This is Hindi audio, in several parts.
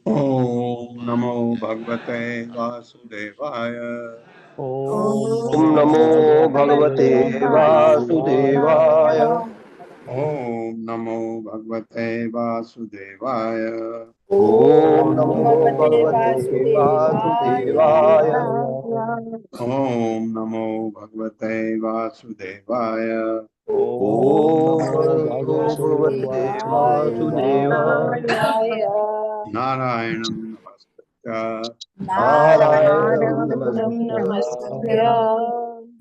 ओम नमो भगवते वासुदेवाय। ओम नमो भगवते वासुदेवाय। ओम नमो भगवते वासुदेवाय। ओम नमो भगवते वासुदेवाय। ओम नमो भगवते वासुदेवाय। ओम नमो भगवते वासुदेवाय। नारायणं नमस्कृत्य नारायणं नारायणं नमस्कृत्य नमस्कृत्य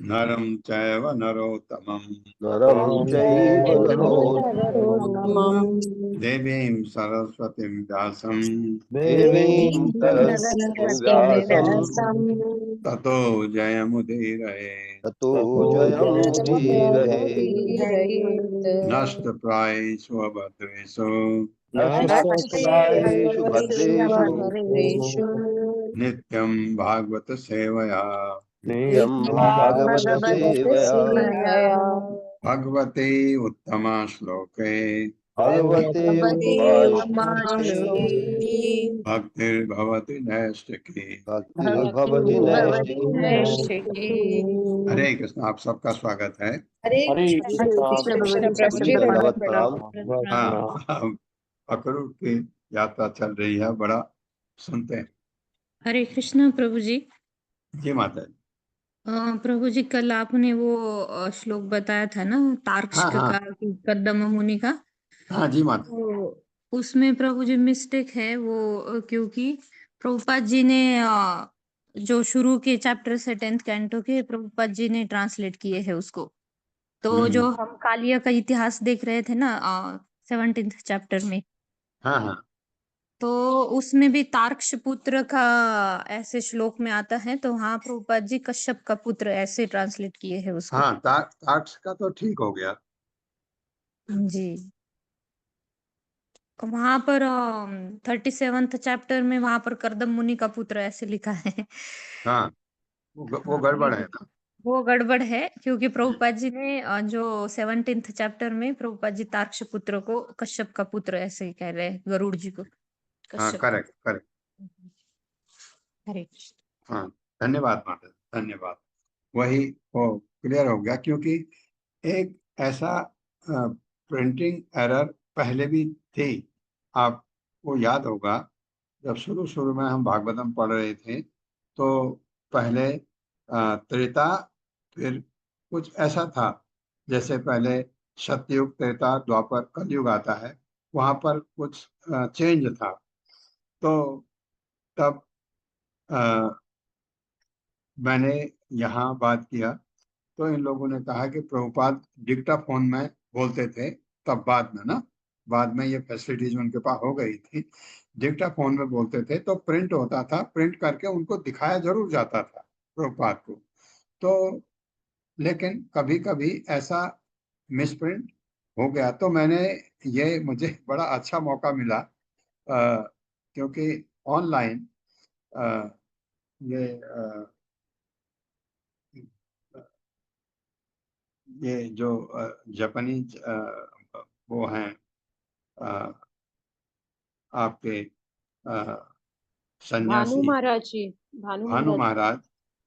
नरं चैव नरोत्तमं नरं चैव नरोत्तमम् नरोत्तमम् देवीं सरस्वतीं व्यासं देवीं सरस्वतीं व्यासं ततो जयमुदीरये। ततो ततो जयमुदीरये। जयमुदीरयेत्। नष्टप्रायेषु अभद्रेषु नष्टप्रायेषु भद्रेषु नष्टप्रायेषु नित्यं भागवत सेवया नित्यं नित्यं भागवत सेवया भगवतसेवया भगवते उत्तमा श्लोके भगवते भगवते उत्तमाश्लोके उत्तमाश्लोके भक्तिर्भवति नैष्ठिकी। भक्तिर्भवति भक्तिर्भवति नैष्ठिकी। नैष्ठिकी। हरे कृष्ण। आप सबका स्वागत है। हरे हरे कृष्ण कृष्ण कृष्ण प्रभु जी, दंडवत दंडवत प्रणाम। प्रणाम। हाँ, अखरूट की यात्रा चल रही है, बड़ा सुनते हैं। हरे कृष्ण प्रभु जी। जी माता जी। प्रभु जी, कल आपने वो श्लोक बताया था ना, हाँ तार्क्ष्य हाँ का, कर्दम मुनि का। हाँ जी माता। तो उसमें प्रभु जी मिस्टेक है वो, क्योंकि प्रभुपाद जी ने जो शुरू के चैप्टर से 10th कैंटो के प्रभुपाद जी ने ट्रांसलेट किए हैं उसको। तो जो हम कालिया का इतिहास देख रहे थे ना 17th चैप्टर में, हाँ हाँ तो उसमें भी तार्क्ष पुत्र का ऐसे श्लोक में आता है, तो वहाँ प्रभुपाद जी कश्यप का पुत्र ऐसे ट्रांसलेट किए हैं उसको। हाँ, ताक्ष का तो ठीक हो गया। जी। वहां पर 37th चैप्टर में वहां पर कर्दम मुनि का पुत्र ऐसे लिखा है। हाँ, वो हाँ, गड़बड़ है ना। वो गड़बड़ है, क्योंकि प्रभुपाद जी ने जो 17th चैप्टर में प्रभुपाद जी तार्क्ष पुत्र को कश्यप का पुत्र ऐसे कह रहे हैं, गरुड़ जी को हाँ, कश्यप का। Correct correct. हरे कृष्ण। हाँ, धन्यवाद माता जी, धन्यवाद। वही वो क्लियर हो गया, क्योंकि एक ऐसा प्रिंटिंग एरर पहले भी थी। आपको याद होगा, जब शुरू शुरू में हम भागवतम पढ़ रहे थे, तो पहले त्रेता, फिर कुछ ऐसा था जैसे पहले सतयुग, त्रेता, द्वापर, कलयुग आता है, वहां पर कुछ चेंज था। तो तब अ, मैंने यहाँ बात किया, तो इन लोगों ने कहा कि प्रभुपाद डिक्टाफोन में बोलते थे। तब बाद में ना, बाद में ये फैसिलिटीज उनके पास हो गई थी। डिक्टाफोन में बोलते थे तो प्रिंट होता था, प्रिंट करके उनको दिखाया जरूर जाता था प्रभुपाद को। तो लेकिन कभी कभी ऐसा मिसप्रिंट हो गया, तो मैंने ये मुझे बड़ा अच्छा मौका मिला, क्योंकि ऑनलाइन ये ये जो जापानीज वो हैं, अ, आपके भानु सन्यासी महाराज जी, भानु भानु महाराज जी।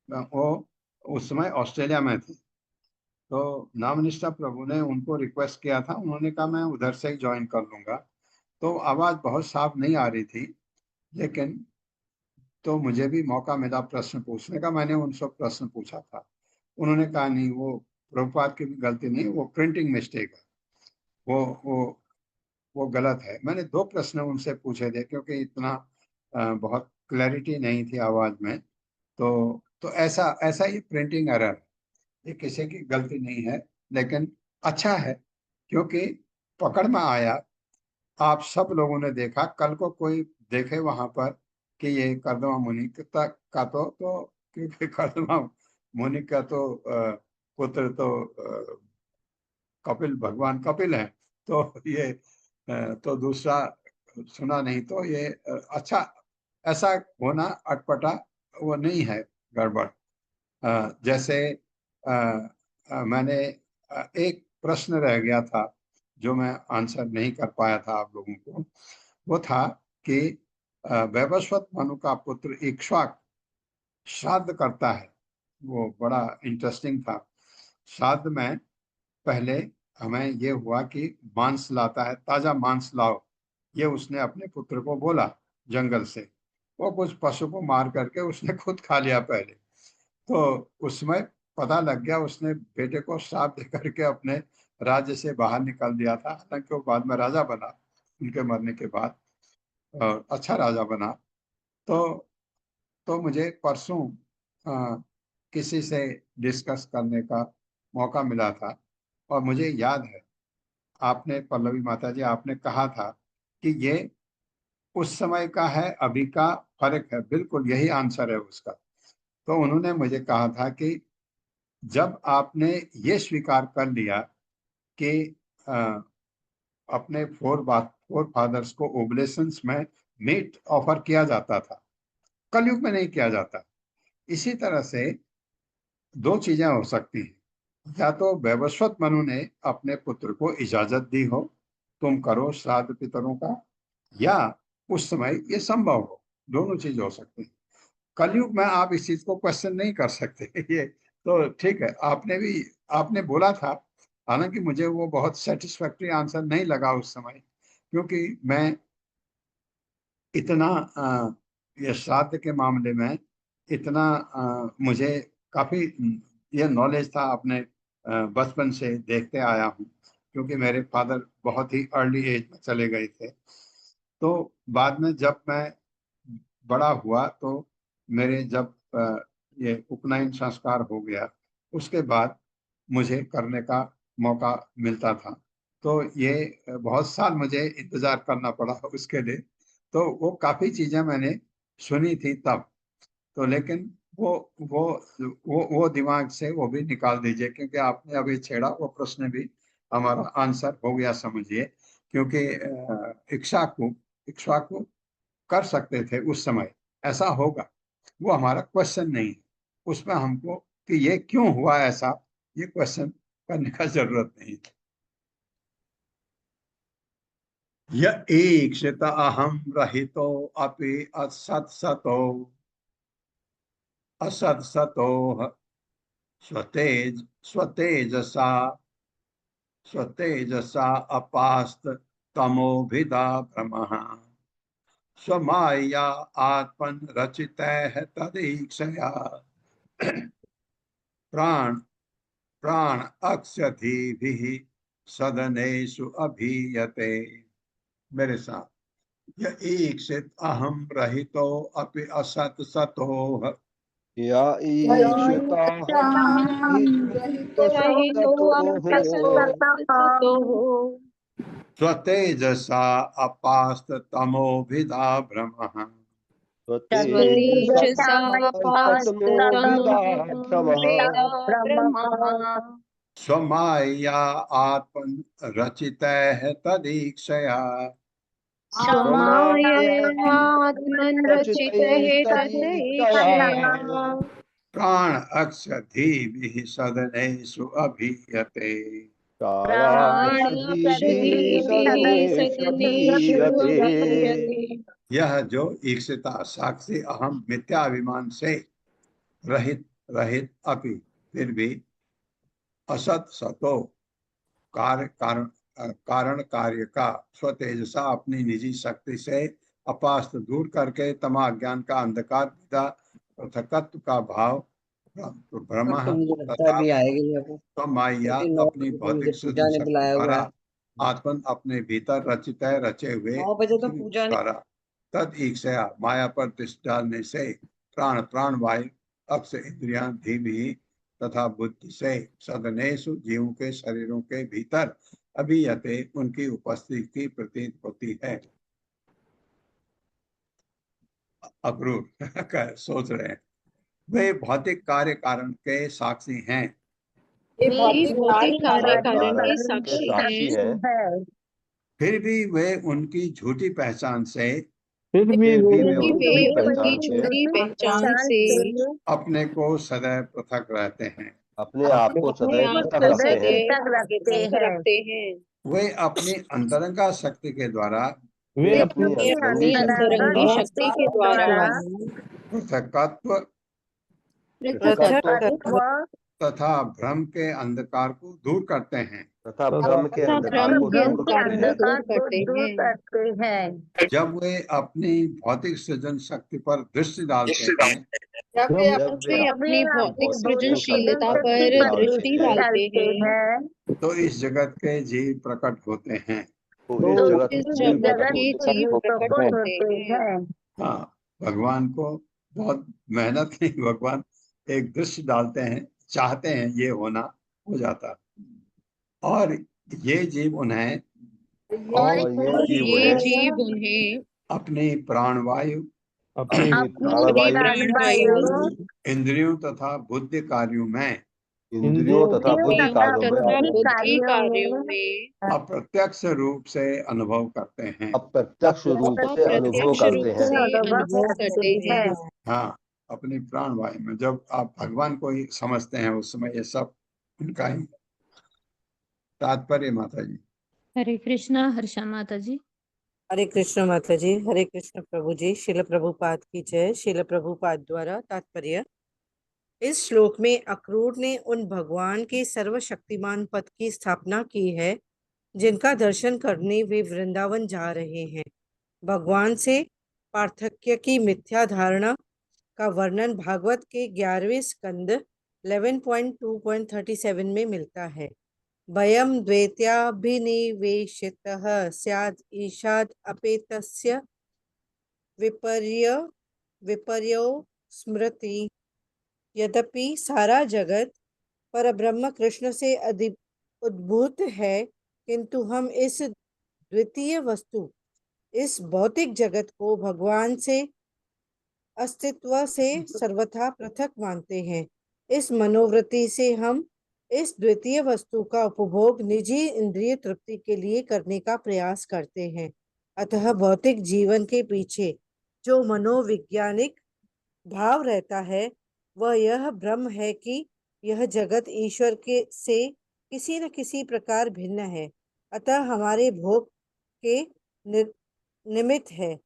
महाराज, वो उस समय ऑस्ट्रेलिया में थे। तो नामनिष्ठा प्रभु ने उनको रिक्वेस्ट किया था, उन्होंने कहा मैं उधर से ही ज्वाइन कर लूंगा। तो आवाज बहुत साफ नहीं आ रही थी, लेकिन तो मुझे भी मौका मिला प्रश्न पूछने का। मैंने उनसे प्रश्न पूछा था, उन्होंने कहा नहीं, वो प्रभुपाद की भी गलती नहीं, वो प्रिंटिंग मिस्टेक है, वो वो वो गलत है। मैंने दो प्रश्न उनसे पूछे थे, क्योंकि इतना बहुत क्लैरिटी नहीं थी आवाज में। तो ऐसा ऐसा ये प्रिंटिंग एरर, ये किसी की गलती नहीं है, लेकिन अच्छा है, क्योंकि पकड़ में आया। आप सब लोगों ने देखा, कल को कोई देखे वहां पर कि ये कर्दमा मुनि का तो क्योंकि कर्दमा मुनि का तो पुत्र तो कपिल, भगवान कपिल है। तो ये तो दूसरा सुना नहीं, तो ये अच्छा, ऐसा होना अटपटा वो नहीं है, गड़बड़। जैसे मैंने एक प्रश्न रह गया था जो मैं आंसर नहीं कर पाया था आप लोगों को। वो था कि वैवस्वत मनु का पुत्र इक्ष्वाक श्राद्ध करता है। वो बड़ा इंटरेस्टिंग था। श्राद्ध में पहले हमें ये हुआ कि मांस लाता है, ताजा मांस लाओ, ये उसने अपने पुत्र को बोला जंगल से। वो कुछ पशु को मार करके उसने खुद खा लिया पहले। तो उसमें पता लग गया, उसने बेटे को श्राप दे करके अपने राज्य से बाहर निकाल दिया था। हालांकि वो बाद में राजा बना उनके मरने के बाद, और अच्छा राजा बना। तो मुझे परसों किसी से डिस्कस करने का मौका मिला था, और मुझे याद है आपने, पल्लवी माता जी, आपने कहा था कि ये उस समय का है, अभी का फर्क है। बिल्कुल यही आंसर है उसका। तो उन्होंने मुझे कहा था कि जब आपने ये स्वीकार कर लिया कि अ, अपने फोर फादर्स को ओब्लेशंस में मीट ऑफर किया जाता था, कलयुग में नहीं किया जाता। इसी तरह से दो चीजें हो सकती हैं, या तो वैवस्वत मनु ने अपने पुत्र को इजाजत दी हो, तुम करो श्राद्ध पितरों का, या उस समय ये संभव हो। दोनों चीज हो सकती है। कलयुग में आप इस चीज को क्वेश्चन नहीं कर सकते। ये तो ठीक है, आपने बोला था। हालांकि मुझे वो बहुत सेटिस्फैक्ट्री आंसर नहीं लगा उस समय, क्योंकि मैं इतना ये श्राद्ध के मामले में इतना मुझे काफी ये नॉलेज था, अपने बचपन से देखते आया हूँ, क्योंकि मेरे फादर बहुत ही अर्ली एज में चले गए थे। तो बाद में जब मैं बड़ा हुआ तो मेरे जब ये उपनयन संस्कार हो गया, उसके बाद मुझे करने का मौका मिलता था। तो ये बहुत साल मुझे इंतजार करना पड़ा उसके लिए। तो वो काफी चीजें मैंने सुनी थी तब तो, लेकिन वो दिमाग से वो भी निकाल दीजिए, क्योंकि आपने अभी छेड़ा वो प्रश्न भी हमारा आंसर हो गया समझिए। क्योंकि इक्ष्वाकु इक्ष्वाकु कर सकते थे उस समय, ऐसा होगा, वो हमारा क्वेश्चन नहीं है। उसमें हमको कि ये क्यों हुआ ऐसा, ये क्वेश्चन करने का जरूरत नहीं। य ईक्षित अहम रहितो अपि असत्सतो असत्सतो स्वतेज स्वतेजसा स्वतेजसा अपास्त तमोभिदा भ्रमः स्वमाया आत्मन रचितैः तदीक्षया प्राण प्राण अक्षधीभिः सदनेषु अभीयते। मेरे साथ, यह ईक्षित अहम रहितो अपि असत सतोः या ईक्षिताहं रहितो अप्रसतो स्वतेजसा अपास्त तमोभिदा भ्रमः स्वतेजसा तमोभिदा भ्रमः ब्रह्मः स्वमाया आत्मन रचितैः तदीक्षया स्वमायात्मनरचितैः तदीक्षया तदैक्षया प्राण अक्षधीभिः सदनेषु अभीयते। प्राणाक्षधीभिः सदनेषु सदनेषु अभीयते। अभीयते। यह जो ईक्षिता साक्षी अहम मिथ्याभिमान से रहित रहित अपि फिर भी असत सतो कार्य कारण कार्य का स्वतेजसा अपनी निजी शक्ति से अपास्त दूर करके तमा ज्ञान का अंधकार विदा पृथकत्व का भाव भ्रम अब तो मुझे लगता है तथा अभी आएगी अब, माया क्योंकि 9 अपनी बजे तो मुझे भौतिक पूजा सृजन ने शक्ति बुलाया हुआ द्वारा है। आत्मन अपने भीतर रचित है रचे हुए 9 बजे तो जीव पूजा ने द्वारा तद ईक्षया माया पर दृष्टि डालने से प्राण प्राण वायु अक्ष इंद्रियां धीमी तथा बुद्धि से सदनेशु जीवों के शरीरों के भीतर अभियते उनकी उपस्थिति की प्रतीत होती है। अक्रूर सोच रहे हैं, वे भौतिक कार्य कारण के साक्षी हैं, ये भौतिक कार्य कारण के के साक्षी साक्षी हैं, हैं, फिर भी वे उनकी झूठी पहचान से फिर भी वे फिर भी उनकी वे झूठी उनकी पहचान से झूठी पहचान से अपने को सदैव पृथक रहते हैं। अपने आप को अपने सदैव आप पृथक को रखते हैं। सदैव पृथक रखते हैं। वे अपनी अंतरंगा शक्ति के द्वारा वे अपनी वे अंतरंगी अपनी शक्ति के अंतरंगी द्वारा शक्ति के द्वारा पृथकत्व पृथकत्व तथा भ्रम के अंधकार को दूर करते हैं। तथा भ्रम के तथा अंधकार भ्रम को के दूर अंधकार करते को दूर हैं। करते हैं। जब वे अपनी भौतिक सृजन शक्ति पर दृष्टि डालते हैं, जब वे अपनी भौतिक सृजनशीलता पर दृष्टि डालते हैं तो इस जगत के जीव प्रकट होते हैं। तो तो इस जगत इस के जीव जगत प्रकट के होते हैं। जीव प्रकट होते हैं। हाँ, भगवान को बहुत मेहनत नहीं, भगवान एक दृश्य डालते हैं, चाहते हैं ये होना, हो जाता है। और ये जीव उन्हें और और ये जीव उन्हें अपनी प्राणवायु, अपनी अपनी प्राणवायु, प्राणवायु, इंद्रियों तथा बुद्धि कार्यों में इंद्रियों तथा बुद्धि इंद्रियों कार्यों में तथा बुद्धि कार्यों में अप्रत्यक्ष रूप से अनुभव करते हैं। अप्रत्यक्ष रूप से अनुभव अप्रत्यक्ष करते रूप हैं। से अनुभव करते हैं। हाँ, अपनी प्राणवायु में जब आप भगवान को ही समझते हैं, उस समय ये सब उनका ही तात्पर्य। माता जी, हरे कृष्णा। हर्षा माता जी। हरे कृष्ण माता जी। हरे कृष्ण प्रभु जी। शिल प्रभुपाद की जय। शिल प्रभुपाद द्वारा तात्पर्य। इस श्लोक में अक्रूर ने उन भगवान के सर्वशक्तिमान पद की स्थापना की है जिनका दर्शन करने वे वृंदावन जा रहे हैं। भगवान से पार्थक्य की मिथ्या धारणा का वर्णन भागवत के 11वें स्कंद 11.2.37 में मिलता है। वयं द्वैत्याभिनिवेशितः स्याद् ईशाद् अपेतस्य विपर्यो स्मृति। यद्यपि सारा जगत परब्रह्म कृष्ण से उद्भूत है, किंतु हम इस द्वितीय वस्तु, इस भौतिक जगत को भगवान से अस्तित्व से सर्वथा पृथक मानते हैं। इस मनोवृत्ति से हम इस द्वितीय वस्तु का उपभोग निजी इंद्रिय तृप्ति के लिए करने का प्रयास करते हैं। अतः भौतिक जीवन के पीछे जो मनोवैज्ञानिक भाव रहता है वह यह भ्रम है कि यह जगत ईश्वर के से किसी न किसी प्रकार भिन्न है, अतः हमारे भोग के निमित्त है।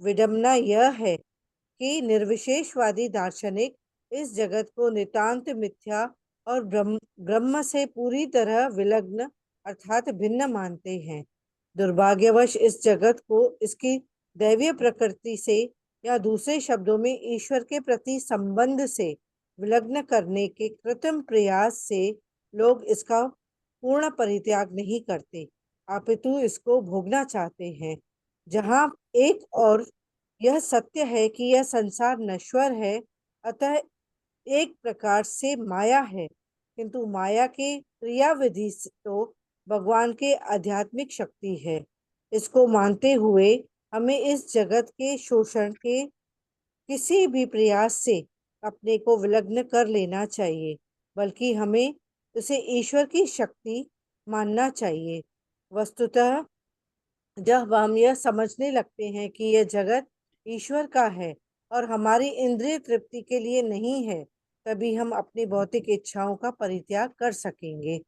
विडंबना यह है कि निर्विशेषवादी दार्शनिक इस जगत को नितांत मिथ्या और ब्रह्म से पूरी तरह विलग्न अर्थात भिन्न मानते हैं। दुर्भाग्यवश इस जगत को इसकी दैवीय प्रकृति से या दूसरे शब्दों में ईश्वर के प्रति संबंध से विलग्न करने के कृत्रिम प्रयास से लोग इसका पूर्ण परित्याग नहीं करते, अपितु इसको भोगना चाहते हैं। जहाँ एक और यह सत्य है कि यह संसार नश्वर है, अतः एक प्रकार से माया है, किंतु माया के क्रियाविधि तो भगवान के आध्यात्मिक शक्ति है। इसको मानते हुए हमें इस जगत के शोषण के किसी भी प्रयास से अपने को विलग्न कर लेना चाहिए, बल्कि हमें उसे ईश्वर की शक्ति मानना चाहिए। वस्तुतः जब हम यह समझने लगते हैं कि यह जगत ईश्वर का है और हमारी इंद्रिय तृप्ति के लिए नहीं है, तभी हम अपनी भौतिक इच्छाओं का परित्याग कर सकेंगे।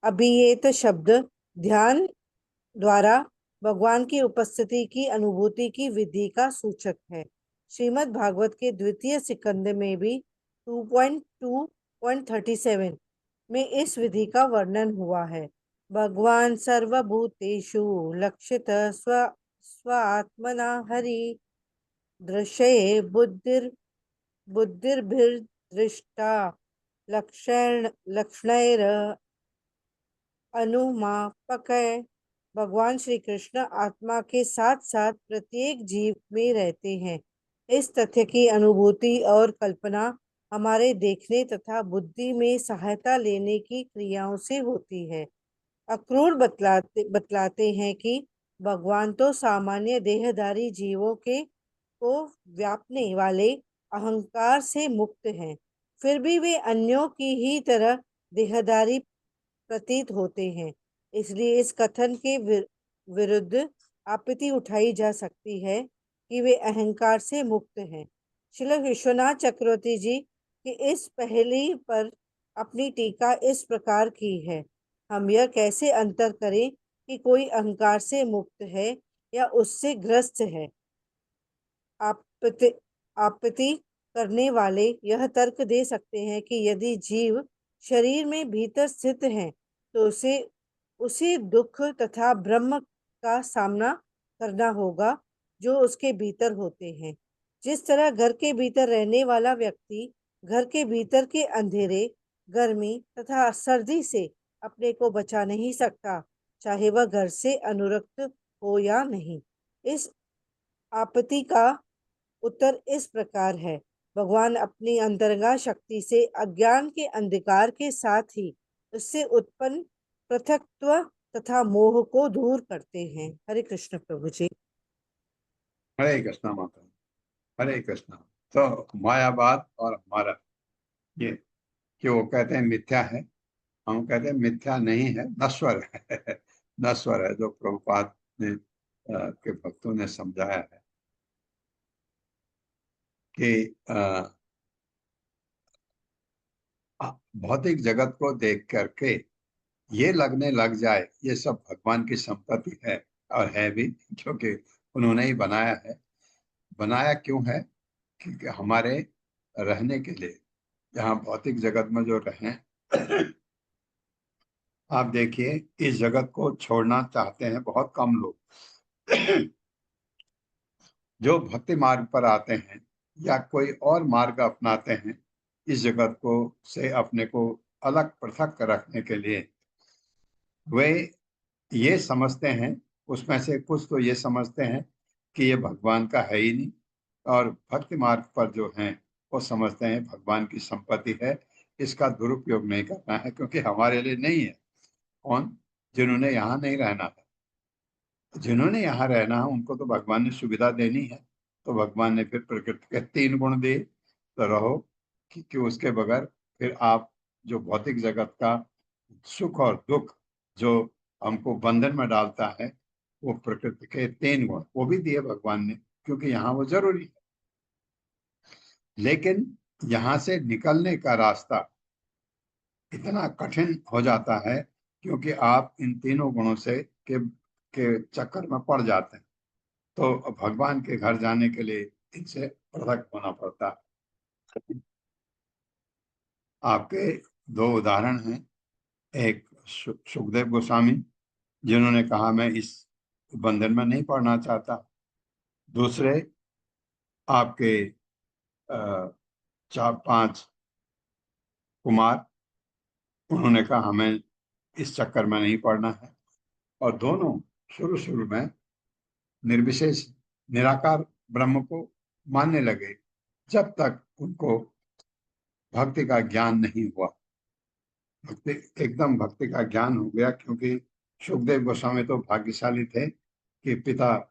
अभियेत शब्द ध्यान द्वारा भगवान की उपस्थिति की अनुभूति की विधि का सूचक है। श्रीमद् भागवत के द्वितीय स्कंद में भी 2.2.37 में इस विधि का वर्णन हुआ है। भगवान सर्वभूतेषु लक्षित स्वात्मना हरि दृश्ये बुद्धिर्भिर्दृष्टा लक्षणैर अनुमापक। भगवान श्री कृष्ण आत्मा के साथ साथ प्रत्येक जीव में रहते हैं। इस तथ्य की अनुभूति और कल्पना हमारे देखने तथा बुद्धि में सहायता लेने की क्रियाओं से होती है। अक्रूर बतलाते हैं कि भगवान तो सामान्य देहधारी जीवों को व्यापने वाले अहंकार से मुक्त हैं, फिर भी वे अन्यों की ही तरह देहधारी प्रतीत होते हैं। इसलिए इस कथन के विरुद्ध आपत्ति उठाई जा सकती है कि वे अहंकार से मुक्त हैं। श्रील विश्वनाथ चक्रवर्ती जी की इस पहली पर अपनी टीका इस प्रकार की है। हम यह कैसे अंतर करें कि कोई अहंकार से मुक्त है या उससे ग्रस्त है। आपत्ति करने वाले यह तर्क दे सकते हैं कि यदि जीव शरीर में भीतर स्थित है तो उसे दुख तथा ब्रह्म का सामना करना होगा जो उसके भीतर होते हैं। जिस तरह घर के भीतर रहने वाला व्यक्ति घर के भीतर के अंधेरे, गर्मी तथा सर्दी से अपने को बचा नहीं सकता, चाहे वह घर से अनुरक्त हो या नहीं। इस आपत्ति का उत्तर इस प्रकार है। भगवान अपनी अंतरंगा शक्ति से अज्ञान के अंधकार के साथ ही उससे उत्पन्न पृथकत्व तथा मोह को दूर करते हैं। हरे कृष्ण प्रभु जी। हरे कृष्णा माता, हरे कृष्णा। तो मायावाद और हमारा ये कि वो कहते हैं मिथ्या है, हम कहते हैं मिथ्या नहीं है, नश्वर है। नश्वर है, जो प्रभुपाद ने के भक्तों ने समझाया है कि भौतिक जगत को देख करके ये लगने लग जाए ये सब भगवान की संपत्ति है, और है भी, क्योंकि उन्होंने ही बनाया है। बनाया क्यों है? क्योंकि हमारे रहने के लिए, यहाँ भौतिक जगत में जो रहें, आप देखिए इस जगत को छोड़ना चाहते हैं बहुत कम लोग। जो भक्ति मार्ग पर आते हैं या कोई और मार्ग अपनाते हैं इस जगत को से अपने को अलग पृथक रखने के लिए, वे ये समझते हैं, उसमें से कुछ तो ये समझते हैं कि ये भगवान का है ही नहीं, और भक्ति मार्ग पर जो हैं वो समझते हैं भगवान की संपत्ति है, इसका दुरुपयोग नहीं करना है क्योंकि हमारे लिए नहीं है। कौन? जिन्होंने यहाँ नहीं रहना है। जिन्होंने यहाँ रहना है उनको तो भगवान ने सुविधा देनी है, तो भगवान ने फिर प्रकृति के 3 गुण दिए, तो रहो कि उसके बगैर फिर आप जो भौतिक जगत का सुख और दुख जो हमको बंधन में डालता है, वो प्रकृति के 3 गुण वो भी दिए भगवान ने, क्योंकि यहाँ वो जरूरी है। लेकिन यहाँ से निकलने का रास्ता इतना कठिन हो जाता है क्योंकि आप इन तीनों गुणों से के चक्कर में पड़ जाते हैं। तो भगवान के घर जाने के लिए इनसे पृथक होना पड़ता है। आपके 2 उदाहरण हैं। एक सुखदेव गोस्वामी, जिन्होंने कहा मैं इस बंधन में नहीं पड़ना चाहता। दूसरे आपके 4-5 कुमार, उन्होंने कहा हमें इस चक्कर में नहीं पड़ना है। और दोनों शुरू में निर्विशेष निराकार ब्रह्म को मानने लगे जब तक उनको भक्ति का ज्ञान नहीं हुआ। भक्ति एकदम भक्ति का ज्ञान हो गया, क्योंकि सुखदेव गोस्वामी तो भाग्यशाली थे कि पिता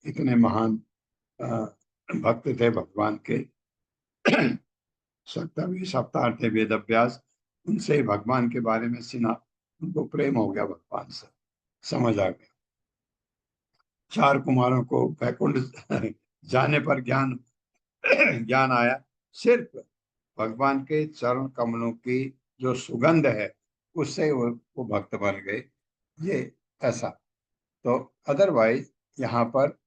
इतने महान भक्त थे भगवान के। सप्तमी सप्ताह थे वेद अभ्यास, उनसे ही भगवान के बारे में सुना, उनको प्रेम हो गया भगवान से, समझ आ गया। 4 कुमारों को वैकुंठ जाने पर ज्ञान आया, सिर्फ भगवान के चरण कमलों की जो सुगंध है उससे वो भक्त बन गए। ये ऐसा। तो अदरवाइज यहाँ पर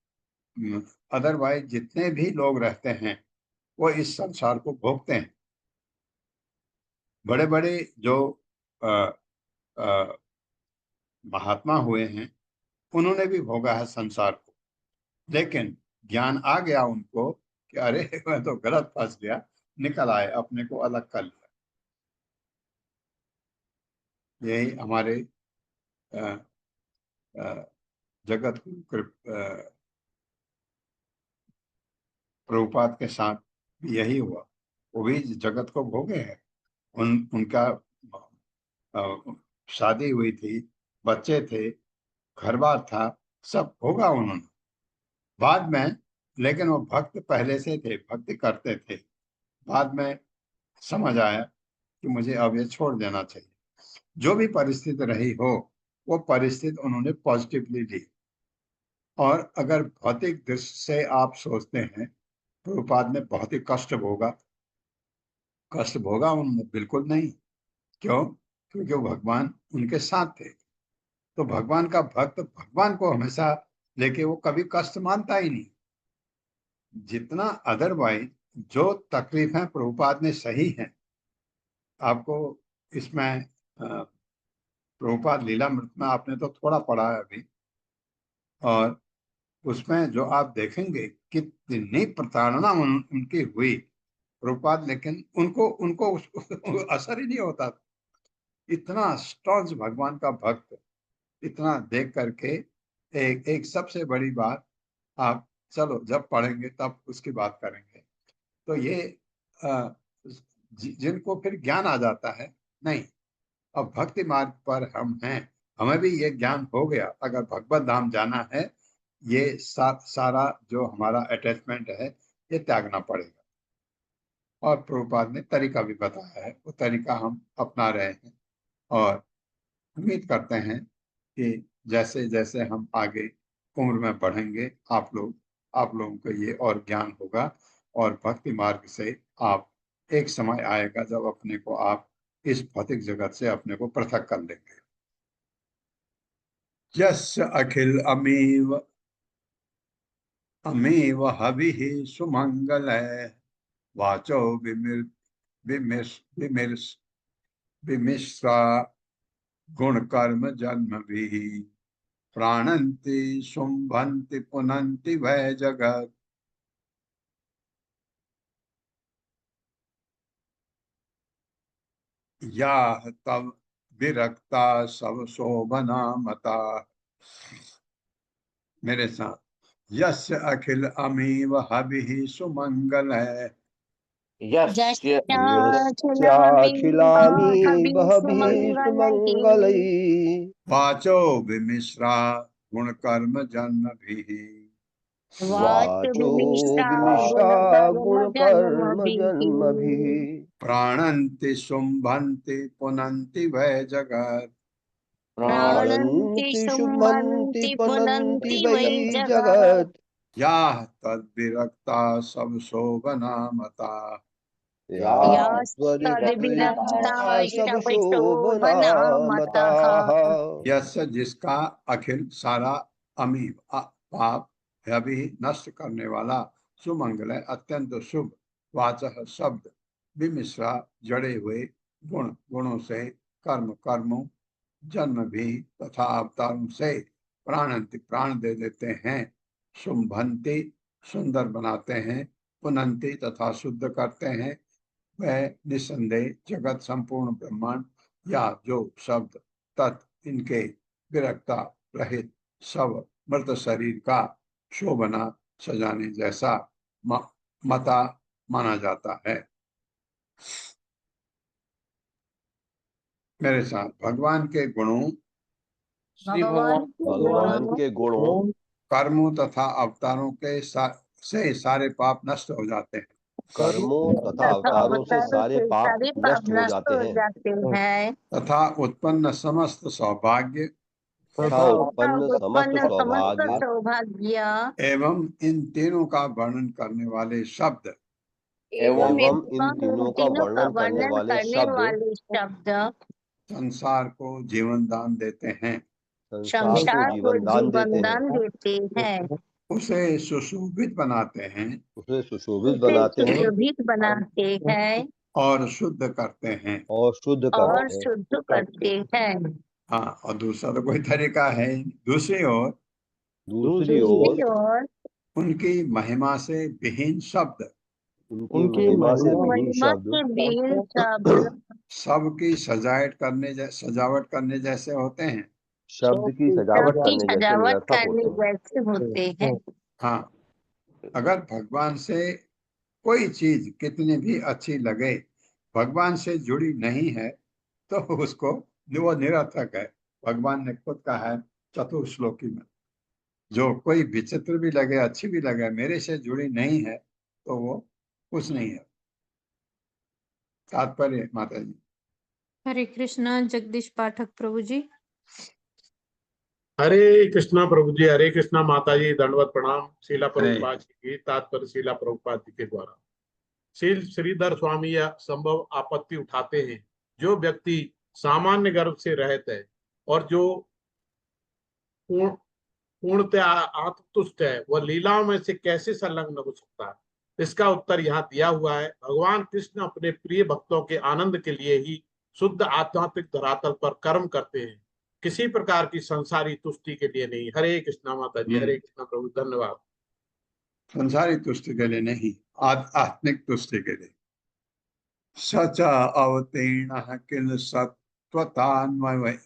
अदरवाइज जितने भी लोग रहते हैं वो इस संसार को भोगते हैं। बड़े बड़े जो आ, आ, महात्मा हुए हैं उन्होंने भी भोगा है संसार को, लेकिन ज्ञान आ गया उनको कि अरे मैं तो गलत फंस गया, निकल आए, अपने को अलग कर लिया। यही हमारे जगत प्रभुपाद के साथ भी यही हुआ। वो भी जगत को भोगे हैं। उनका शादी हुई थी, बच्चे थे, घर बार था, सब भोगा उन्होंने बाद में। लेकिन वो भक्त पहले से थे, भक्ति करते थे। बाद में समझ आया कि मुझे अब ये छोड़ देना चाहिए। जो भी परिस्थिति रही हो वो परिस्थिति उन्होंने पॉजिटिवली ली। और अगर भौतिक दृष्टि से आप सोचते हैं प्रभुपाद ने बहुत ही कष्ट भोगा उन्होंने, बिल्कुल नहीं। क्यों? क्योंकि वो भगवान उनके साथ थे। तो भगवान का भक्त भगवान को हमेशा लेके वो कभी कष्ट मानता ही नहीं। जितना अदरवाइज जो तकलीफें प्रभुपाद ने सही हैं, आपको इसमें प्रभुपाद लीलामृत में आपने तो थोड़ा पढ़ा है अभी, और उसमें जो आप देखेंगे कितनी प्रताड़ना उनकी हुई प्रभुपाद, लेकिन उनको उनको असर ही नहीं होता था। इतना स्टॉन्स भगवान का भक्त, इतना देख करके एक सबसे बड़ी बात, आप चलो जब पढ़ेंगे तब उसकी बात करेंगे। तो ये जिनको फिर ज्ञान आ जाता है, नहीं अब भक्ति मार्ग पर हम हैं, हमें भी ये ज्ञान हो गया, अगर भगवत धाम जाना है, ये सारा जो हमारा अटैचमेंट है ये त्यागना पड़ेगा। और प्रभुपाद ने तरीका भी बताया है, वो तरीका हम अपना रहे हैं और उम्मीद करते हैं कि जैसे जैसे हम आगे उम्र में बढ़ेंगे, आप लोगों को ये और ज्ञान होगा और भक्ति मार्ग से आप एक समय आएगा जब अपने को आप इस भौतिक जगत से अपने को पृथक कर लेंगे। यस्य अखिल अमीव अमीव हविः सुमंगल वाचो विमिश्रा गुण कर्म जन्म भी प्राणन्ति शुंभन्ति पुनन्ति वै जगत। या तब विरक्ता सब शोभना मता। मेरे साथ, यस्य अखिल अमीव हविः सुमंगल यस्याखिलानि बहभिः सुमङ्गलैः वाचो विमिश्रा गुण कर्म जन्म भी वाचो विमिश्रा गुणकर्म जन्मभिः प्राणन्ति शुंभन्ति पुनन्ति वै जगत्। प्राणन्ति शुभन्ति पुनन्ति वै जगत्। या तद्विरक्ता सब शोभना मता। या तद्विरक्ता सब शोभना मताः। यस्य जिसका अखिल सारा अमीव पाप अभी नष्ट करने वाला सुमंगल है अत्यंत शुभ वाचः शब्द विमिश्रा जड़े हुए गुणों से कर्मों जन्म भी तथा अवतारों से प्राणंति प्राण दे देते हैं, शुंभंति सुंदर बनाते हैं, पुनंति तथा शुद्ध करते हैं, वह निसंदेह जगत संपूर्ण ब्रह्मांड या जो शब्द तत् इनके विरक्ता रहित सब मृत शरीर का शोभना सजाने जैसा मता माना जाता है। मेरे साथ, भगवान के गुणों भगवान के गुणों कर्मों तथा अवतारों के से सारे पाप नष्ट हो जाते हैं। कर्मों तथा अवतारों से सारे पाप नष्ट हो जाते हैं तथा उत्पन्न समस्त सौभाग्य तथा उत्पन्न समस्त सौभाग्य एवं इन तीनों का वर्णन करने वाले शब्द एवं इन तीनों का वर्णन करने वाले शब्द संसार को जीवन दान देते हैं। संसार को जीवन दान देते हैं, उसे सुशोभित बनाते हैं, उसे सुशोभित बनाते हैं और शुद्ध करते हैं और शुद्ध करते हैं। हाँ, और दूसरा तो कोई तरीका है। दूसरी ओर उनकी महिमा से विहीन शब्द उनकी महिमा से विहीन शब्द सबकी सजावट करने जैसे होते हैं। शब्द की सजावट करने जैसे होते हैं। हाँ, अगर भगवान से कोई चीज कितनी भी अच्छी लगे, भगवान से जुड़ी नहीं है तो उसको वो निरर्थक है। भगवान ने खुद कहा है चतुर्श्लोकी में, जो कोई विचित्र भी लगे अच्छी भी लगे, मेरे से जुड़ी नहीं है तो वो कुछ नहीं है। तात्पर्य माता जी। हरे कृष्णा। जगदीश पाठक प्रभु जी। हरे कृष्णा प्रभु जी। हरे कृष्णा माता जी। दंडवत प्रणाम। शीला प्रभुपाद जी की तात्पर्य शीला प्रभुपाद जी के द्वारा। श्रीधर स्वामी यह संभव आपत्ति उठाते हैं, जो व्यक्ति सामान्य गर्भ से रहित है और जो पूर्णतः आत्मतुष्ट है, वह लीलाओं में से कैसे संलग्न हो सकता है? इसका उत्तर यहाँ दिया हुआ है। भगवान कृष्ण अपने प्रिय भक्तों के आनंद के लिए ही शुद्ध आध्यात्मिक धरातल पर कर्म करते हैं, किसी प्रकार की संसारी तुष्टि के लिए नहीं। हरे कृष्णा माता जी। हरे कृष्णा प्रभु। धन्यवाद। संसारी तुष्टि के लिए नहीं, आत्मिक तुष्टि के लिए। सच अवतीर्ण किल सत्वतान्वय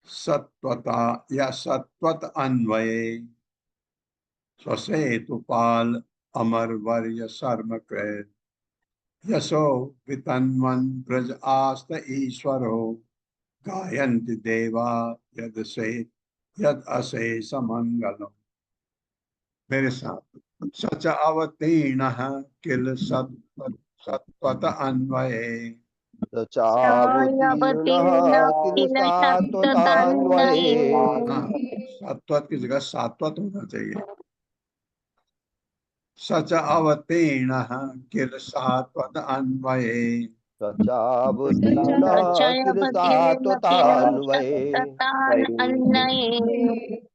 सत्वता या सत्वत अन्वये स्वसेतुपाल अमर वर्य शर्म कृत यशो वितन्वन् ब्रज आस्त ईश्वरो गायन्ति देवा यद अशेष मंगलम। मेरे साथ सच अवतीर्ण किल सत्वत अन्वये सचावतीर्णः किल सात्वतान्वये। सात्वत की जगह सात्वत होना चाहिए। सच अवतीर्ण किल सात्वत अन्वये सचावतीर्णः किल सात्वतान्वये।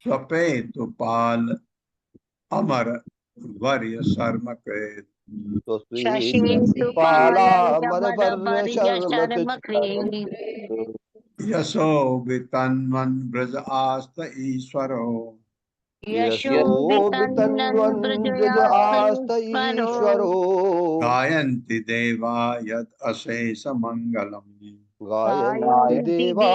स्वपेतु पाल अमर वर्य शर्म कृत पालामरवर्य शर्म यशो वितन्वन् ब्रज आस्त ईश्वरो यशो वितन्वन् ब्रज आस्त ईश्वरो गायन्ति देवा यद अशेष मंगलम। गायन्ति देवा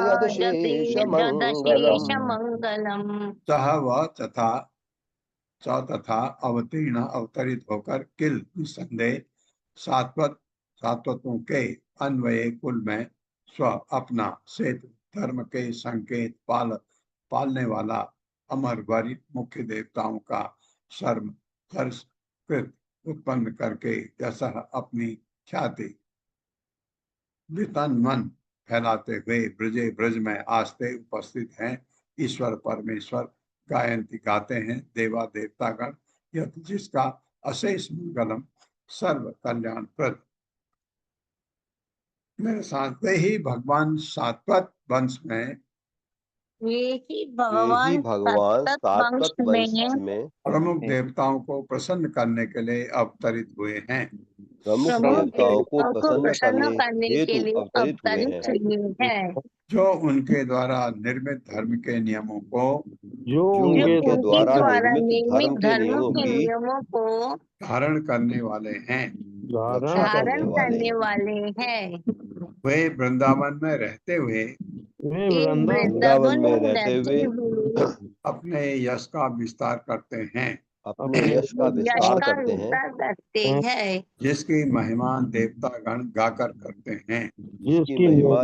यदशेष मंगलम। सह वह तथा अवतीर्ण अवतरित होकर किल निसंदेह सात्वतों के अन्वय कुल में स्व अपना सेतु धर्म के संकेत पालने वाला अमर वरी मुख्य देवताओं का शर्म हर्ष कृत उत्पन्न करके यश अपनी ख्याति वितन्वन फैलाते हुए ब्रज में आस्ते उपस्थित हैं। ईश्वर परमेश्वर गायंती गाते हैं देवा देवतागण यह जिसका अशेष मंगलम सर्व कल्याण प्रद। मेरे साथ वे ही भगवान सात्वत वंश में वे ही भगवान सात्वत वंश में प्रमुख देवताओं को प्रसन्न करने के लिए अवतरित हुए हैं। प्रमुख देवताओं को प्रसन्न करने हेतु अवतरित हुए हैं। जो उनके द्वारा निर्मित धर्म के नियमों को जो उनके द्वारा निर्मित धर्म के नियमों को धारण करने वाले हैं। धारण करने वाले हैं। वे वृंदावन में रहते हुए अपने यश का विस्तार करते हैं। अपने यश का विस्तार करते हैं। जिसकी महिमा देवतागण गाकर करते हैं। जिसकी महिमा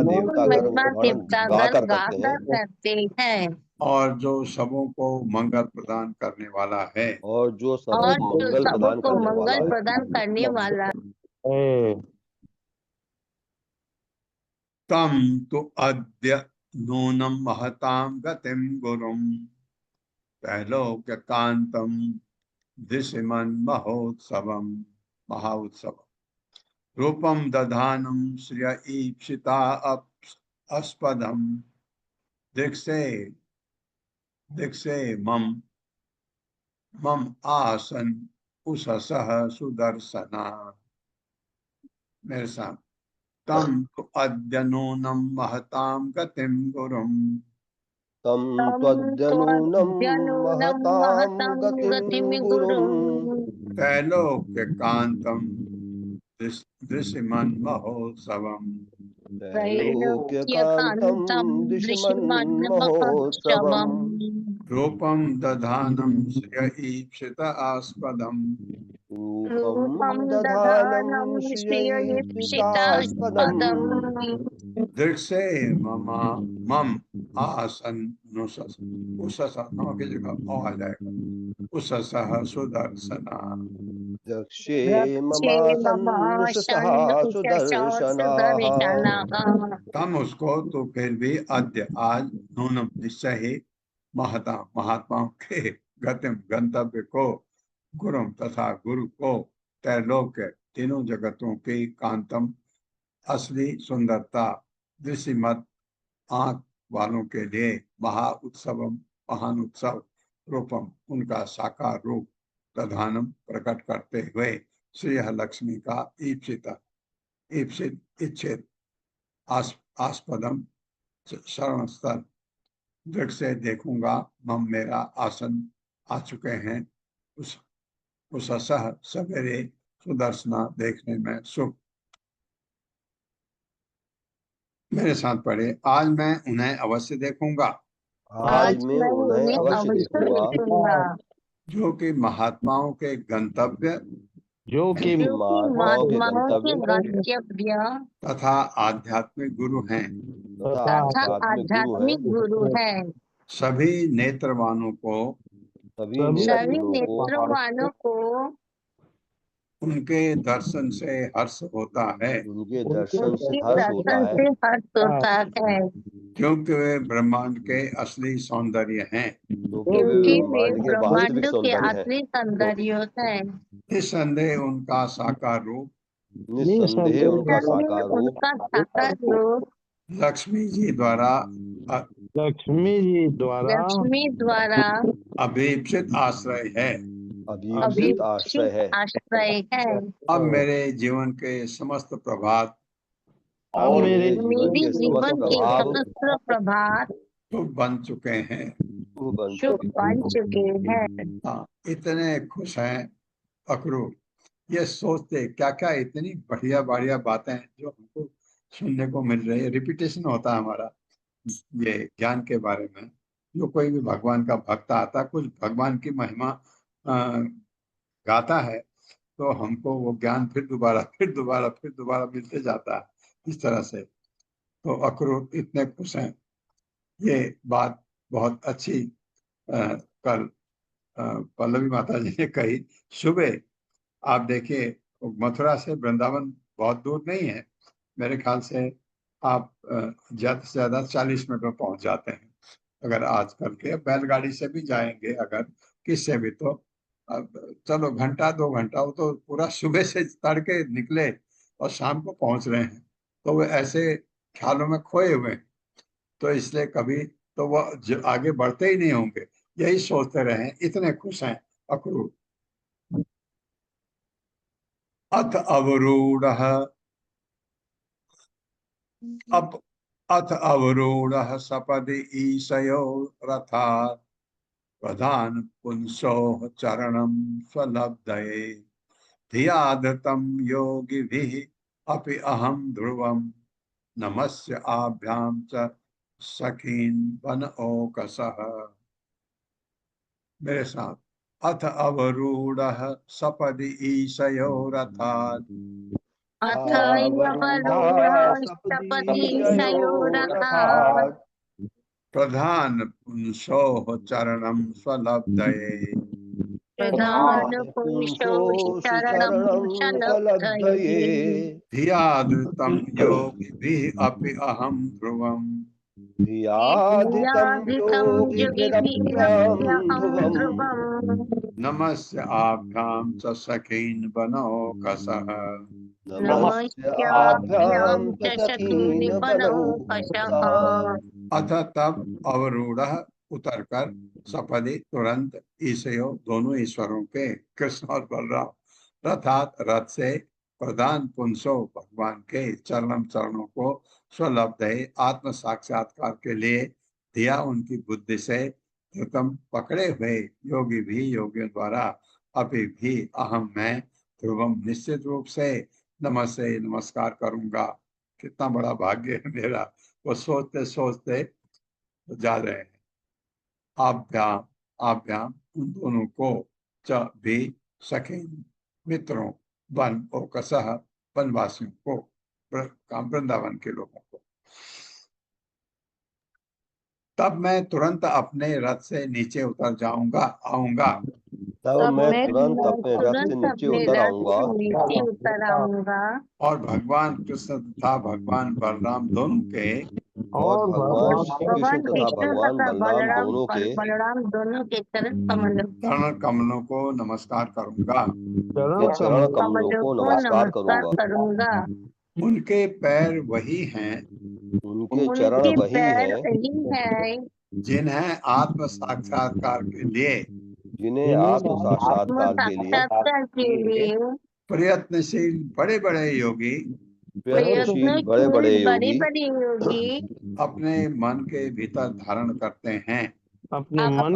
देवतागण गाकर करते हैं। और जो सबों को मंगल प्रदान करने वाला है। और जो सबको मंगल प्रदान करने वाला है। तम तो अद्य नूनम महताम गतिम गुरुम त्रैलोक्य कांतम दृश्यमन महाउत्सव रूपम दधानम श्रिय ईप्सिता अस्पदम दीक्षे मम आसन उषसः सुदर्शना। मेरे साथ तम तो अद्य नूनम महताम गतिम गुरुम तम त्वद्यनूनम महताम गतिम गुरुम त्रैलोक्य कांतम दृश्यमन महोत्सवम त्रैलोक्य कांतम दृश्यमन महोत्सवम रूपम दधानम श्रिय ईप्सित आस्पदम रूपम दधानम श्रिय ईप्सितास्पदम दृक्षे मम आसन उषस की जगह आ जाएगा उषसः सुदर्शना। दृक्षे ममासन उषसः सुदर्शना। तम उसको तो फिर भी अद्य आज नूनम निश्चय ही महात्माओं के गतिम गंतव्य को गुरुम तथा गुरु को त्रैलोक्य तीनों जगतों की कांतम असली सुंदरता दृश्यमत आंख वालों के लिए महा उत्सवम महान उत्सव रूपम उनका साकार रूप प्रधानम प्रकट करते हुए श्री लक्ष्मी का इच्छित आस्पदम शरण स्थल दृढ़ से देखूंगा मम मेरा आसन आ चुके हैं उस असह सवेरे सुदर्शना देखने में सुख। मेरे साथ पढ़े आज मैं उन्हें अवश्य देखूंगा। आज मैं उन्हें अवश्य देखूंगा। जो कि महात्माओं के गंतव्य जो कि महात्माओं के गंतव्य गंतव्य तथा आध्यात्मिक गुरु हैं, तथा आध्यात्मिक गुरु हैं, है। सभी नेत्रवानों को सभी सभी नेत्रवानों को उनके दर्शन से हर्ष होता है, उनके दर्शन से उनके हर्ष होता दर्शन है, से हर्ष होता है, क्योंकि वे ब्रह्मांड के असली सौंदर्य हैं। क्योंकि वे क्योंकि वे ब्रह्मांड के वास्तविक ब्रह्मांड के सौंदर्य हैं। असली सौंदर्य है। निस्संदेह उनका साकार रूप निस्संदेह उनका साकार रूप उनका साकार रूप लक्ष्मी जी द्वारा लक्ष्मी द्वारा अभीप्सित आश्रय है। अभीप्सित आश्रय है। आश्रय है। अब मेरे जीवन के समस्त प्रभात और मेरे जीवन मेरी के जीवन समस्त के प्रभाव सहस्त्र प्रभात शुभ बन चुके हैं। शुभ बन शुभ चुके बन चुके हैं। हाँ, इतने खुश हैं अक्रूर। ये सोचते क्या क्या इतनी बढ़िया बढ़िया बातें हैं जो हमको सुनने को मिल रही है। रिपीटेशन होता है हमारा ये ज्ञान के बारे में। जो कोई भी भगवान का भक्त आता है, कुछ भगवान की महिमा गाता है, तो हमको वो ज्ञान फिर दोबारा मिलते जाता है इस तरह से। तो अक्रूर इतने खुश हैं। ये बात बहुत अच्छी कल पल्लवी माता जी ने कही। सुबह आप देखिए, मथुरा से वृंदावन बहुत दूर नहीं है। मेरे ख्याल से आप ज्यादा से ज्यादा 40 मिनट में पहुंच जाते हैं। अगर आजकल के बैलगाड़ी से भी जाएंगे, अगर किससे भी, तो चलो घंटा 2 घंटा, वो तो पूरा सुबह से तड़के निकले और शाम को पहुंच रहे हैं। तो वो ऐसे ख्यालों में खोए हुए हैं, तो इसलिए कभी तो वो आगे बढ़ते ही नहीं होंगे। यही सोचते रहे, इतने खुश हैं अक्रूर। अथ अवरूढ़ अथ अवरूढ़ सपदि ईशयो रथात् प्रधान पुंसोः चरणं स्वलब्धये धियाधृतं योगिभिः अपि अहं ध्रुवं नमस्य आभ्यां च सखीन् वनओकसः। मेरे साथ। अथ अवरूढ़ सपदि ईशयो रथात् अथ अवरूढ़ सपदि ईशयोरथात् प्रधान पुंसोः चरणं स्वलब्धये प्रधान पुंसो शरणं शलब्धये धियाधृतं योगिभिः अपि अहं ध्रुवम् धियाधितं योगिभिरप्यहं ध्रुवम् नमस्य आभ्यां च सखीन् वनौकसः नमस्य आभ्यां च सखीन् वनौकसः। अथ तब अवरूढ़ उतरकर सपदि तुरंत ईशयो दोनों ईश्वरों के, कृष्ण और बलराम, रथात रथ से, प्रधान पुंसो भगवान के चरणों को स्वलब्ध आत्म साक्षात्कार के लिए दिया उनकी बुद्धि से धृतम पकड़े हुए योगी भी योगियों द्वारा अभी भी अहम मैं ध्रुवम निश्चित रूप से नमस्ते नमस्कार करूंगा। कितना बड़ा भाग्य है मेरा। वो सोचते सोचते जा रहे हैं। आभ्याम उन दोनों को च भी सखे मित्रों वन और कसह वनवासियों को, वृंदावन के लोगों को। तब मैं तुरंत अपने रथ से नीचे उतर आऊंगा। तब मैं तुरंत अपने रथ से नीचे उतर आऊंगा और भगवान कृष्ण तथा भगवान बलराम दोनों के और भगवान श्री कृष्ण तथा भगवान बलराम दोनों के चरण कमलों को नमस्कार करूंगा। चरण कमलों को नमस्कार करूंगा। उनके पैर वही हैं, उनके चरण वही हैं जिन्हें आत्म साक्षात्कार के लिए प्रयत्नशील बड़े बड़े योगी अपने मन के भीतर धारण करते हैं। अपने मन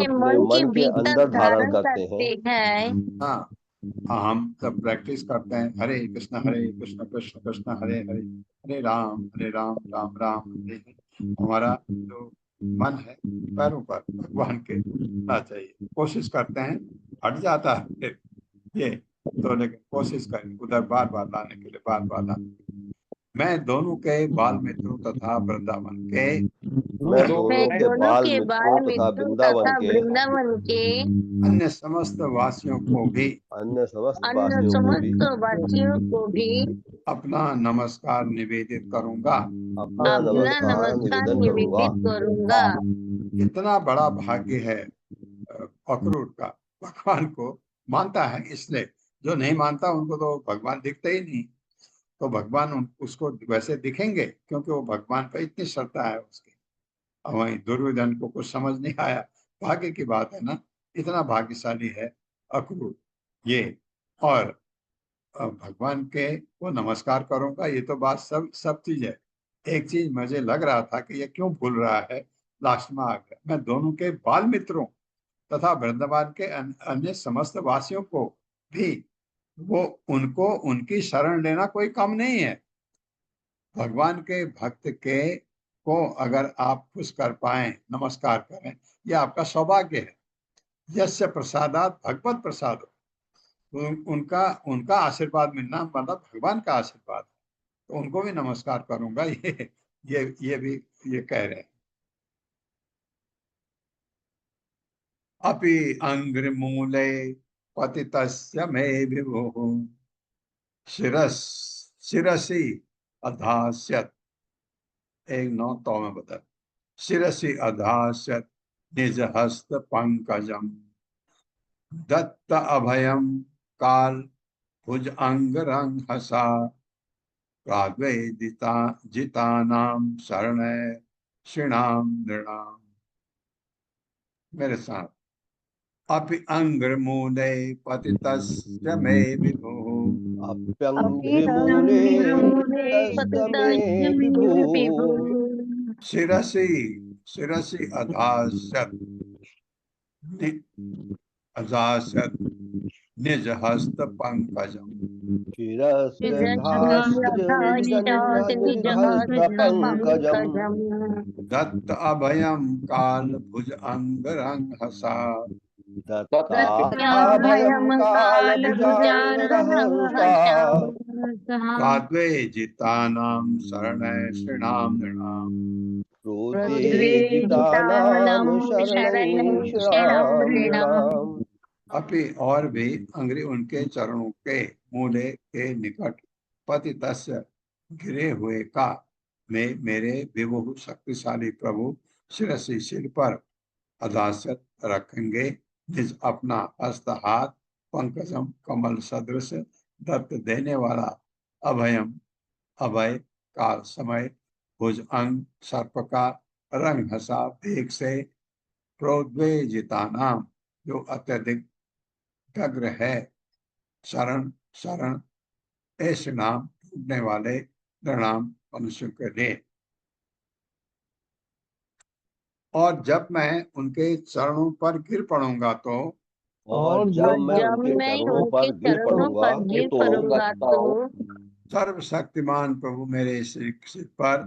के अंदर धारण करते हैं। हाँ, हम सब प्रैक्टिस करते हैं। हरे कृष्ण कृष्ण कृष्ण हरे हरे, हरे राम राम राम हरे हरे। हमारा जो मन है पैरों पर भगवान के होना चाहिए। कोशिश करते हैं हट जाता है फिर ये। तो लेकिन कोशिश करें उधर बार बार लाने के लिए, बार बार लाने के लिए। मैं दोनों के बाल मित्रों तथा वृंदावन के मैं दोनों के बाल मित्रों तथा वृंदावन के अन्य समस्त वासियों को भी अन्य समस्त वासियों को भी अपना नमस्कार निवेदित करूंगा। अपना नमस्कार निवेदन करूंगा। इतना बड़ा भाग्य है अक्रूर का, भगवान को मानता है इसलिए। जो नहीं मानता उनको तो भगवान दिखते ही नहीं। तो भगवान उसको वैसे दिखेंगे क्योंकि वो भगवान पर इतनी श्रद्धा है उसकी। और वहीं दुर्योधन को कुछ समझ नहीं आया। भाग्य की बात है ना, इतना भाग्यशाली है अक्रूर ये। और भगवान के को नमस्कार करूंगा, ये तो बात सब चीज है। एक चीज मुझे लग रहा था कि ये क्यों भूल रहा है, लास्ट में आ गया। मैं दोनों के बाल मित्रों तथा वृंदावन के अन्य समस्त वासियों को भी, वो उनको उनकी शरण लेना कोई कम नहीं है। भगवान के भक्त के को अगर आप खुश कर पाए, नमस्कार करें, ये आपका सौभाग्य है। यस्य प्रसादात भगवत प्रसाद, उनका उनका आशीर्वाद मिलना मतलब भगवान का आशीर्वाद है। तो उनको भी नमस्कार करूंगा, ये भी ये कह रहे हैं। अपि अंग्रिमूले पतितस्य मे विभुः शिरसि अधास्यत्, एक 9 तो में बता, शिरसि अधास्यत् निज हस्त पंकजम दत्त अभयम काल भुज अंगरंग हसा प्राद्वैदिता जितानाम शरण श्रीणाम नृणाम। मेरे साथ, अपि अंग्रमूले पतितस्य मे विभुः अप्यंघ्रिमूले पतितस्य मे विभुः शिरसि शिरसि अजासत निज हस्त पंकजम दत्त अभयम काल भुज अंगरंग हसा प्राद्वे जितानाम शरण श्रीणाम नृणाम। अपि और भी अंग्री उनके चरणों के मूले के निकट पतितस्य गिरे हुए का में मेरे विभु शक्तिशाली प्रभु शिरसी सिर पर अदासत रखेंगे निज अपना हस्त हाथ पंकजम कमल सदृश दत्त देने वाला अभयम अभय काल समय भुज अंग सर्प का रंग हसा वेग से प्रोद्वेजिता नाम जो अत्यधिक व्यग्र है शरण शरण ऐसे नाम टूटने वाले प्रणाम मनुष्य के लिए। और जब मैं उनके चरणों पर गिर पड़ूंगा तो और जब मैं उनके चरणों पर गिर पड़ूंगा तो सर्वशक्तिमान प्रभु मेरे सिर पर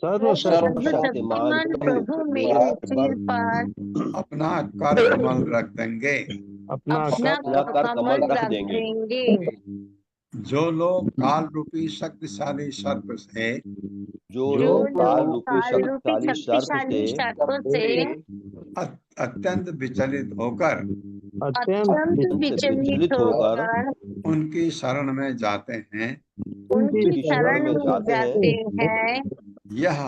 सर्वशक्तिमान प्रभु मेरे सिर पर अपना कर कमल रख देंगे। अपना कर कमल रख देंगे। जो लोग काल रूपी शक्तिशाली सर्प से जो लोग काल रूपी शक्तिशाली सर्प से अत्यंत विचलित होकर उनकी शरण में जाते हैं, यह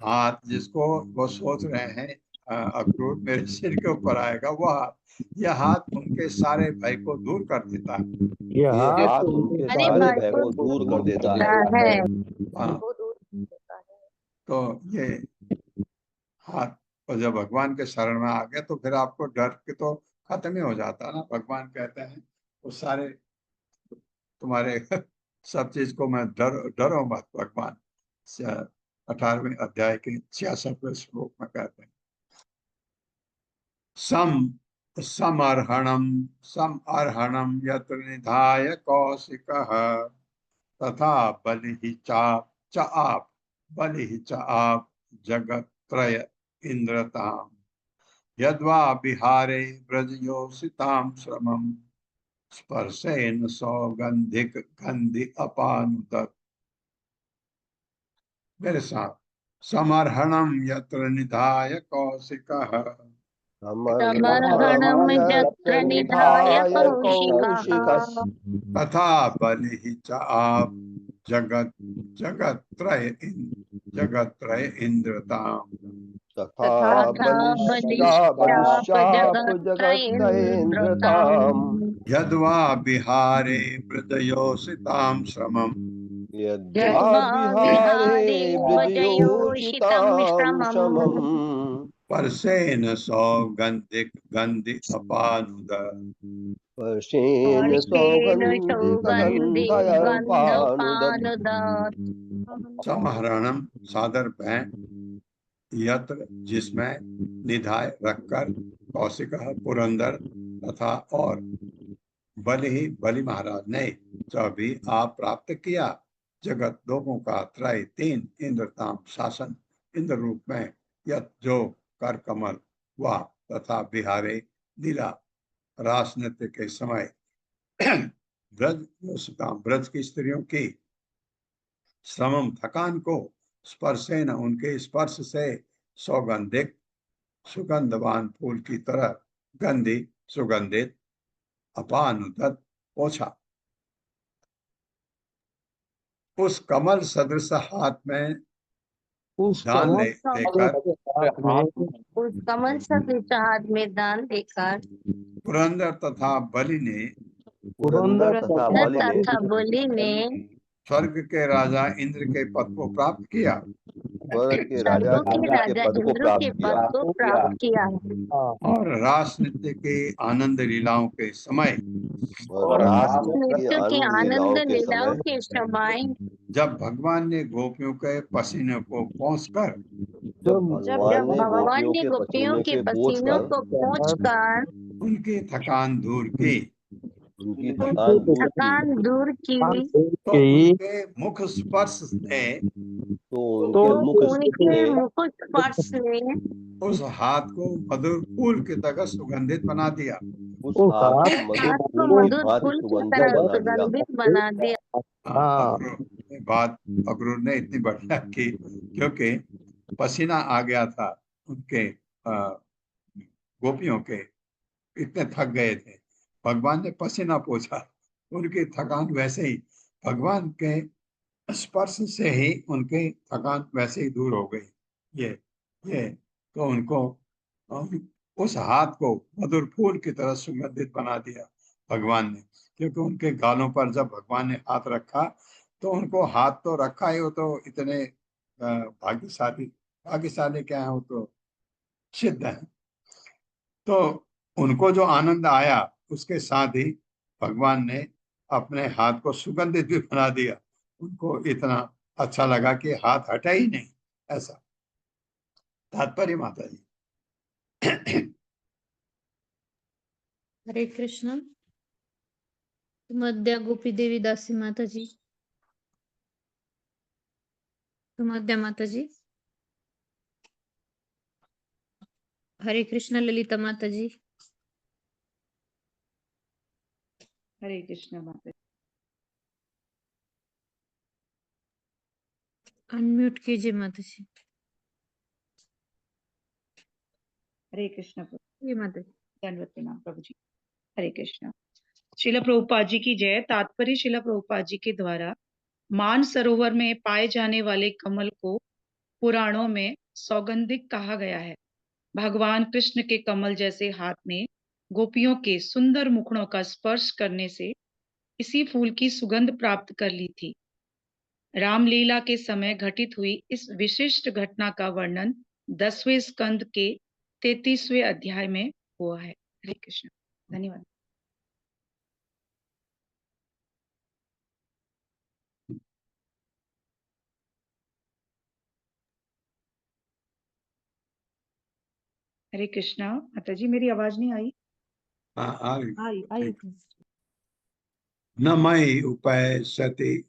हाथ जिसको वो सोच रहे हैं अक्रूर मेरे सिर के ऊपर आएगा, वह यह हाथ उनके सारे भय को दूर कर देता है। यह हाथ उनके सारे भय को दूर कर देता है। तो ये हाथ, और जब भगवान के शरण में आ गए तो फिर आपको डर के तो खत्म ही हो जाता है ना। भगवान कहते हैं वो सारे तुम्हारे सब चीज को मैं डरो मत। भगवान 18वें अध्याय के 66वें श्लोक में कहते हैं सम अर्हणम यत्र निधाय कौशिकः तथा बलिहि चाप जगत्त्रय इंद्रताम यद्वा विहारे व्रजयोषितां श्रमं स्पर्शेन सौगंधिक गंधि अपानुदत्। मेरे साथ, समर्हणम यत्र निधाय कौशिकः समर्हणं यत्र निधाय कौशिकः तथा बलिः च आप जगत्त्रय इंद्रताम्। तथा बलिश्चाप जगत्तैन्द्रताम्। यद्वा विहारे व्रजयोषितां श्रमं यद्वा विहारे व्रजयोषितां श्रमम् स्पर्शेन सौगंधिक गंधि अपानुदत्। स्पर्शेन सौगन्धिकगन्धपानुदत्। समहरणम सादर पहन, यत्र जिसमें, निधाय रखकर, कौशिक पुरंदर तथा और बलि बलि महाराज ने जो भी आप प्राप्त किया जगत लोगों का त्रय तीन इंद्रताम शासन इंद्र रूप में यत जो कर कमल हुआ तथा बिहारे लीला रास नृत्य के समय ब्रज की स्त्रियों की श्रमम थकान को स्पर्शेन उनके स्पर्श से सौगंधिक सुगंधवान फूल की तरह गंधी सुगंधित अपानुदत पोछा। उस कमल सदृश हाथ में दान देकर पुरंदर तथा बलि ने स्वर्ग के राजा इंद्र के पद को प्राप्त किया। स्वर्ग के राजा इंद्र के पद को प्राप्त किया और रास नृत्य के आनंद लीलाओं के समय और रास नृत्य के आनंद लीलाओं के समय जब भगवान ने गोपियों के पसीने को पोंछकर भगवान ने गोपियों के पसीनों को पोंछकर उनकी थकान दूर की तो उनके मुख स्पर्श ने उस हाथ को मधुर फूल की तरह सुगंधित बना दिया। उस हाथ को मधुर फूल की तरह सुगंधित बना दिया। बात अक्रूर ने इतनी बढ़िया की क्योंकि पसीना आ गया था उनके गोपियों के, इतने थक गए थे। भगवान ने पसीना पोंछा, उनकी थकान वैसे ही भगवान के स्पर्श से ही उनकी थकान वैसे ही दूर हो गई। ये तो उनको उस हाथ को मधुर फूल की तरह सुगंधित बना दिया भगवान ने, क्योंकि उनके गालों पर जब भगवान ने हाथ रखा तो उनको हाथ तो रखा ही, वो तो इतने भाग्यशाली क्या है, वो तो सिद्ध है। तो उनको जो आनंद आया उसके साथ ही भगवान ने अपने हाथ को सुगंधित भी बना दिया। उनको इतना अच्छा लगा कि हाथ हटा ही नहीं, ऐसा तात्पर्य माता जी। हरे कृष्ण। मध्या गोपी देवी दासी माता जी, मध्या माता जी। हरे कृष्ण ललिता माता जी। हरे कृष्ण माता जी। अनम्यूट कीजिए माता जी। हरे कृष्ण ये माता जी। धन्यवाद प्रणाम प्रभु जी। हरे कृष्ण। शिला प्रभुपाद जी की जय। तात्पर्य शिला प्रभुपाद जी के द्वारा मान सरोवर में पाए जाने वाले कमल को पुराणों में सौगंधिक कहा गया है। भगवान कृष्ण के कमल जैसे हाथ ने गोपियों के सुंदर मुखड़ों का स्पर्श करने से इसी फूल की सुगंध प्राप्त कर ली थी। रामलीला के समय घटित हुई इस विशिष्ट घटना का वर्णन 10वें स्कंद के 33वें अध्याय में हुआ है। हरे कृष्ण। धन्यवाद। हरे कृष्णा। माता जी मेरी आवाज नहीं आई? आई। न मयि उपैस्यति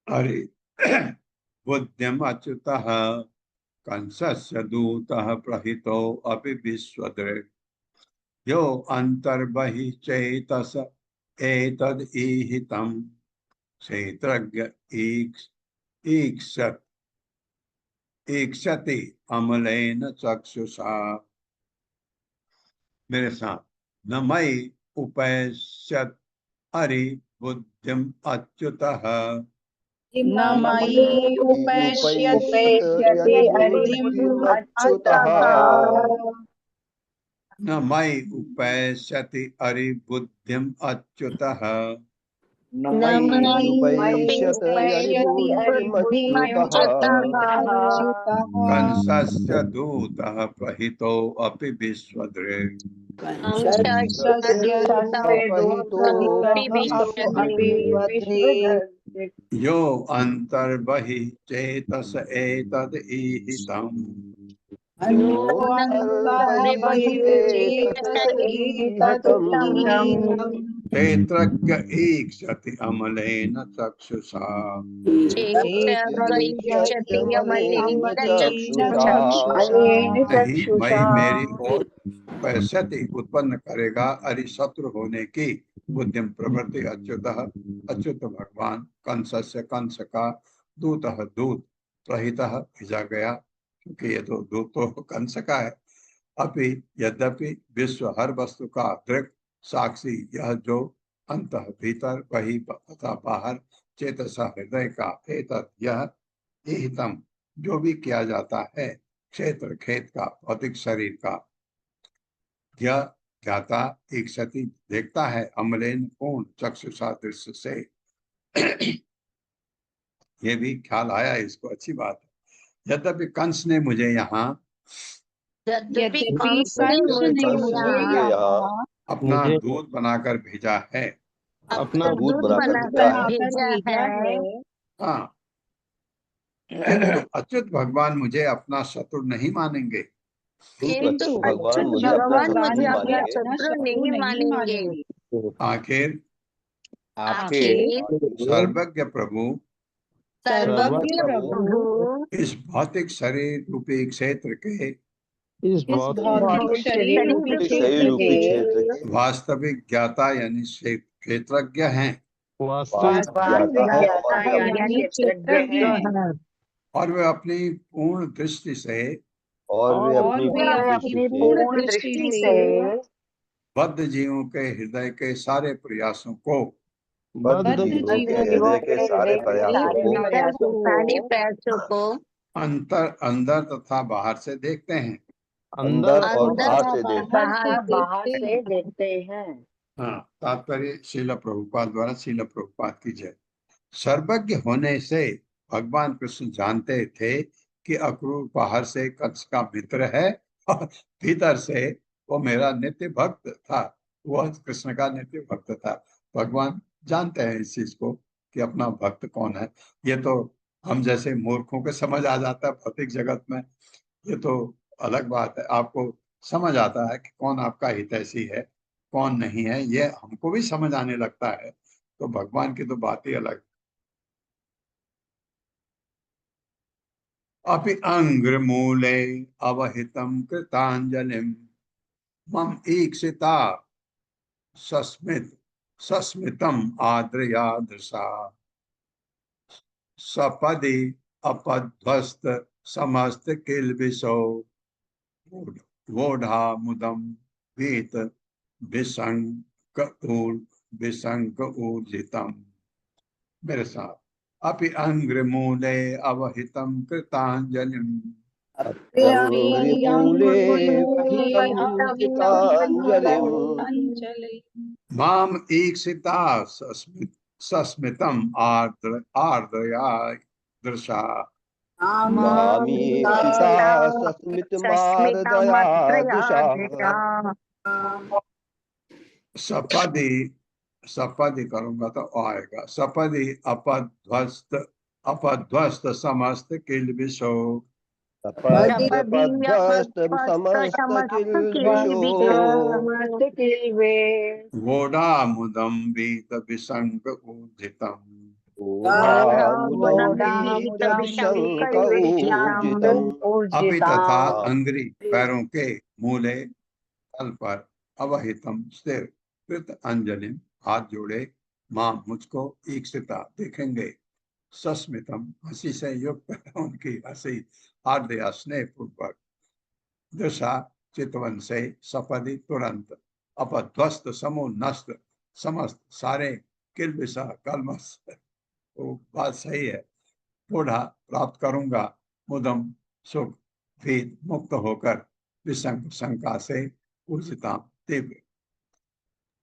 हरि बुद्धिम अच्युतः कंसस्य दूतः प्रहितो अपि विश्वदृक् यो अंतर्बहि चेतस एतद् ईहितं क्षेत्रज्ञ ईक्षत ईक्षति अमलेन चक्षुषा। मेरे साथ, न मयि उपैष्यत् हरि बुद्धिम अच्युतः न मयि उपैष्यति हरिबुद्धिम् अच्युतः न मयि उपैष्यति हरि बुद्धिम अच्युतः न मयि उपैष्यत हरिबुद्धिमच्युतः कंसस्य दूतः प्रहितो अपि विश्वदृक् यो अंतर्बहि चेतस एतद् ईहितम् क्षेत्रज्ञ ईक्षति अमलेन चक्षुषा। यही मई मेरी ओर पैसति उत्पन्न करेगा अरि शत्रु होने की बुद्धिम प्रवृत्ति अच्युतः अच्युत भगवान कंसस्य कंस का दूतः दूत प्रहितः भेजा गया, क्योंकि ये तो दूत तो कंस का है। अभी यद्यपि विश्व हर वस्तु का दृक् साक्षी यह जो अंत भीतर वही तथा बाहर चेतसा हृदय का एतत् यह हितम जो भी किया जाता है क्षेत्र खेत का भौतिक शरीर का यह ज्ञाता एक सती देखता है अमलेन पूर्ण चक्षुषा दृश्य से। ये भी ख्याल आया इसको, अच्छी बात है। यद्यपि कंस ने मुझे यहाँ अपना दूत बनाकर भेजा है, अपना दूत बनाकर भेजा है। हाँ, किंतु अच्युत भगवान मुझे अपना शत्रु नहीं मानेंगे। किंतु भगवान मुझे अपना शत्रु नहीं मानेंगे। आखिर आखिर सर्वज्ञ प्रभु सर्वज्ञ प्रभु इस भौतिक शरीर रूपी क्षेत्र के इस भौतिक शरीर रूपी क्षेत्र के वास्तविक ज्ञाता यानी क्षेत्रज्ञ हैं वास्तविक ज्ञाता यानी क्षेत्रज्ञ हैं। और वे अपनी पूर्ण दृष्टि से पूर्ण दृष्टि से बद्ध जीवों के हृदय के सारे प्रयासों को हृदय के सारे प्रयासों को अंदर तथा बाहर से देखते हैं। अंदर और बाहर से देखते हैं। हाँ, तात्पर्य शील प्रभुपाद द्वारा शील प्रभुपाद की जय। सर्वज्ञ होने से भगवान कृष्ण जानते थे कि अक्रूर बाहर से कंस का मित्र है और भीतर से वो मेरा नित्य भक्त था, वह कृष्ण का नित्य भक्त था। भगवान जानते हैं इस चीज को कि अपना भक्त कौन है। ये तो हम जैसे मूर्खों को समझ आ जाता है भौतिक जगत में, ये तो अलग बात है। आपको समझ आता है कि कौन आपका हितैषी है कौन नहीं है, ये हमको भी समझ आने लगता है। तो भगवान की तो बात ही अलग। अपि अंग्रमूले अवहितं कृतांजलिं मम ईक्षिता सस्मितम आद्रया दृशा सपदि अपध्वस्त समस्त किल्बिषो वोढ़ा मुदम भीत विशंक ऊर्जितम। मेरे साथ, अपि अंग्रमूले अवहितं कृतांजलिं माम ईक्षिता सस्मितम आर्द्रया दृशा सपदि करूंगा तो आएगा। सपदि अपध्वस्त समस्त किल्बिषो वोढ़ा मुदम भीत विशंक ऊर्जितम। अपि तथा अंग्री पैरों के मूले तल पर अवहितम स्थिर कृत अंजलिम हाथ जोड़े मां मुझको ईक्षिता देखेंगे। सस्मितम हंसी से युक्त उनकी हंसी हार्दया स्नेह पूर्वक दशा चितवन से सपदि तुरंत अपध्वस्त समूह नष्ट समस्त सारे किलबिसा कलमस। वो बात सही है। बूढ़ा प्राप्त करूंगा मुदम सुख भीत मुक्त होकर विसंग शंका से पूजिता तीव्र।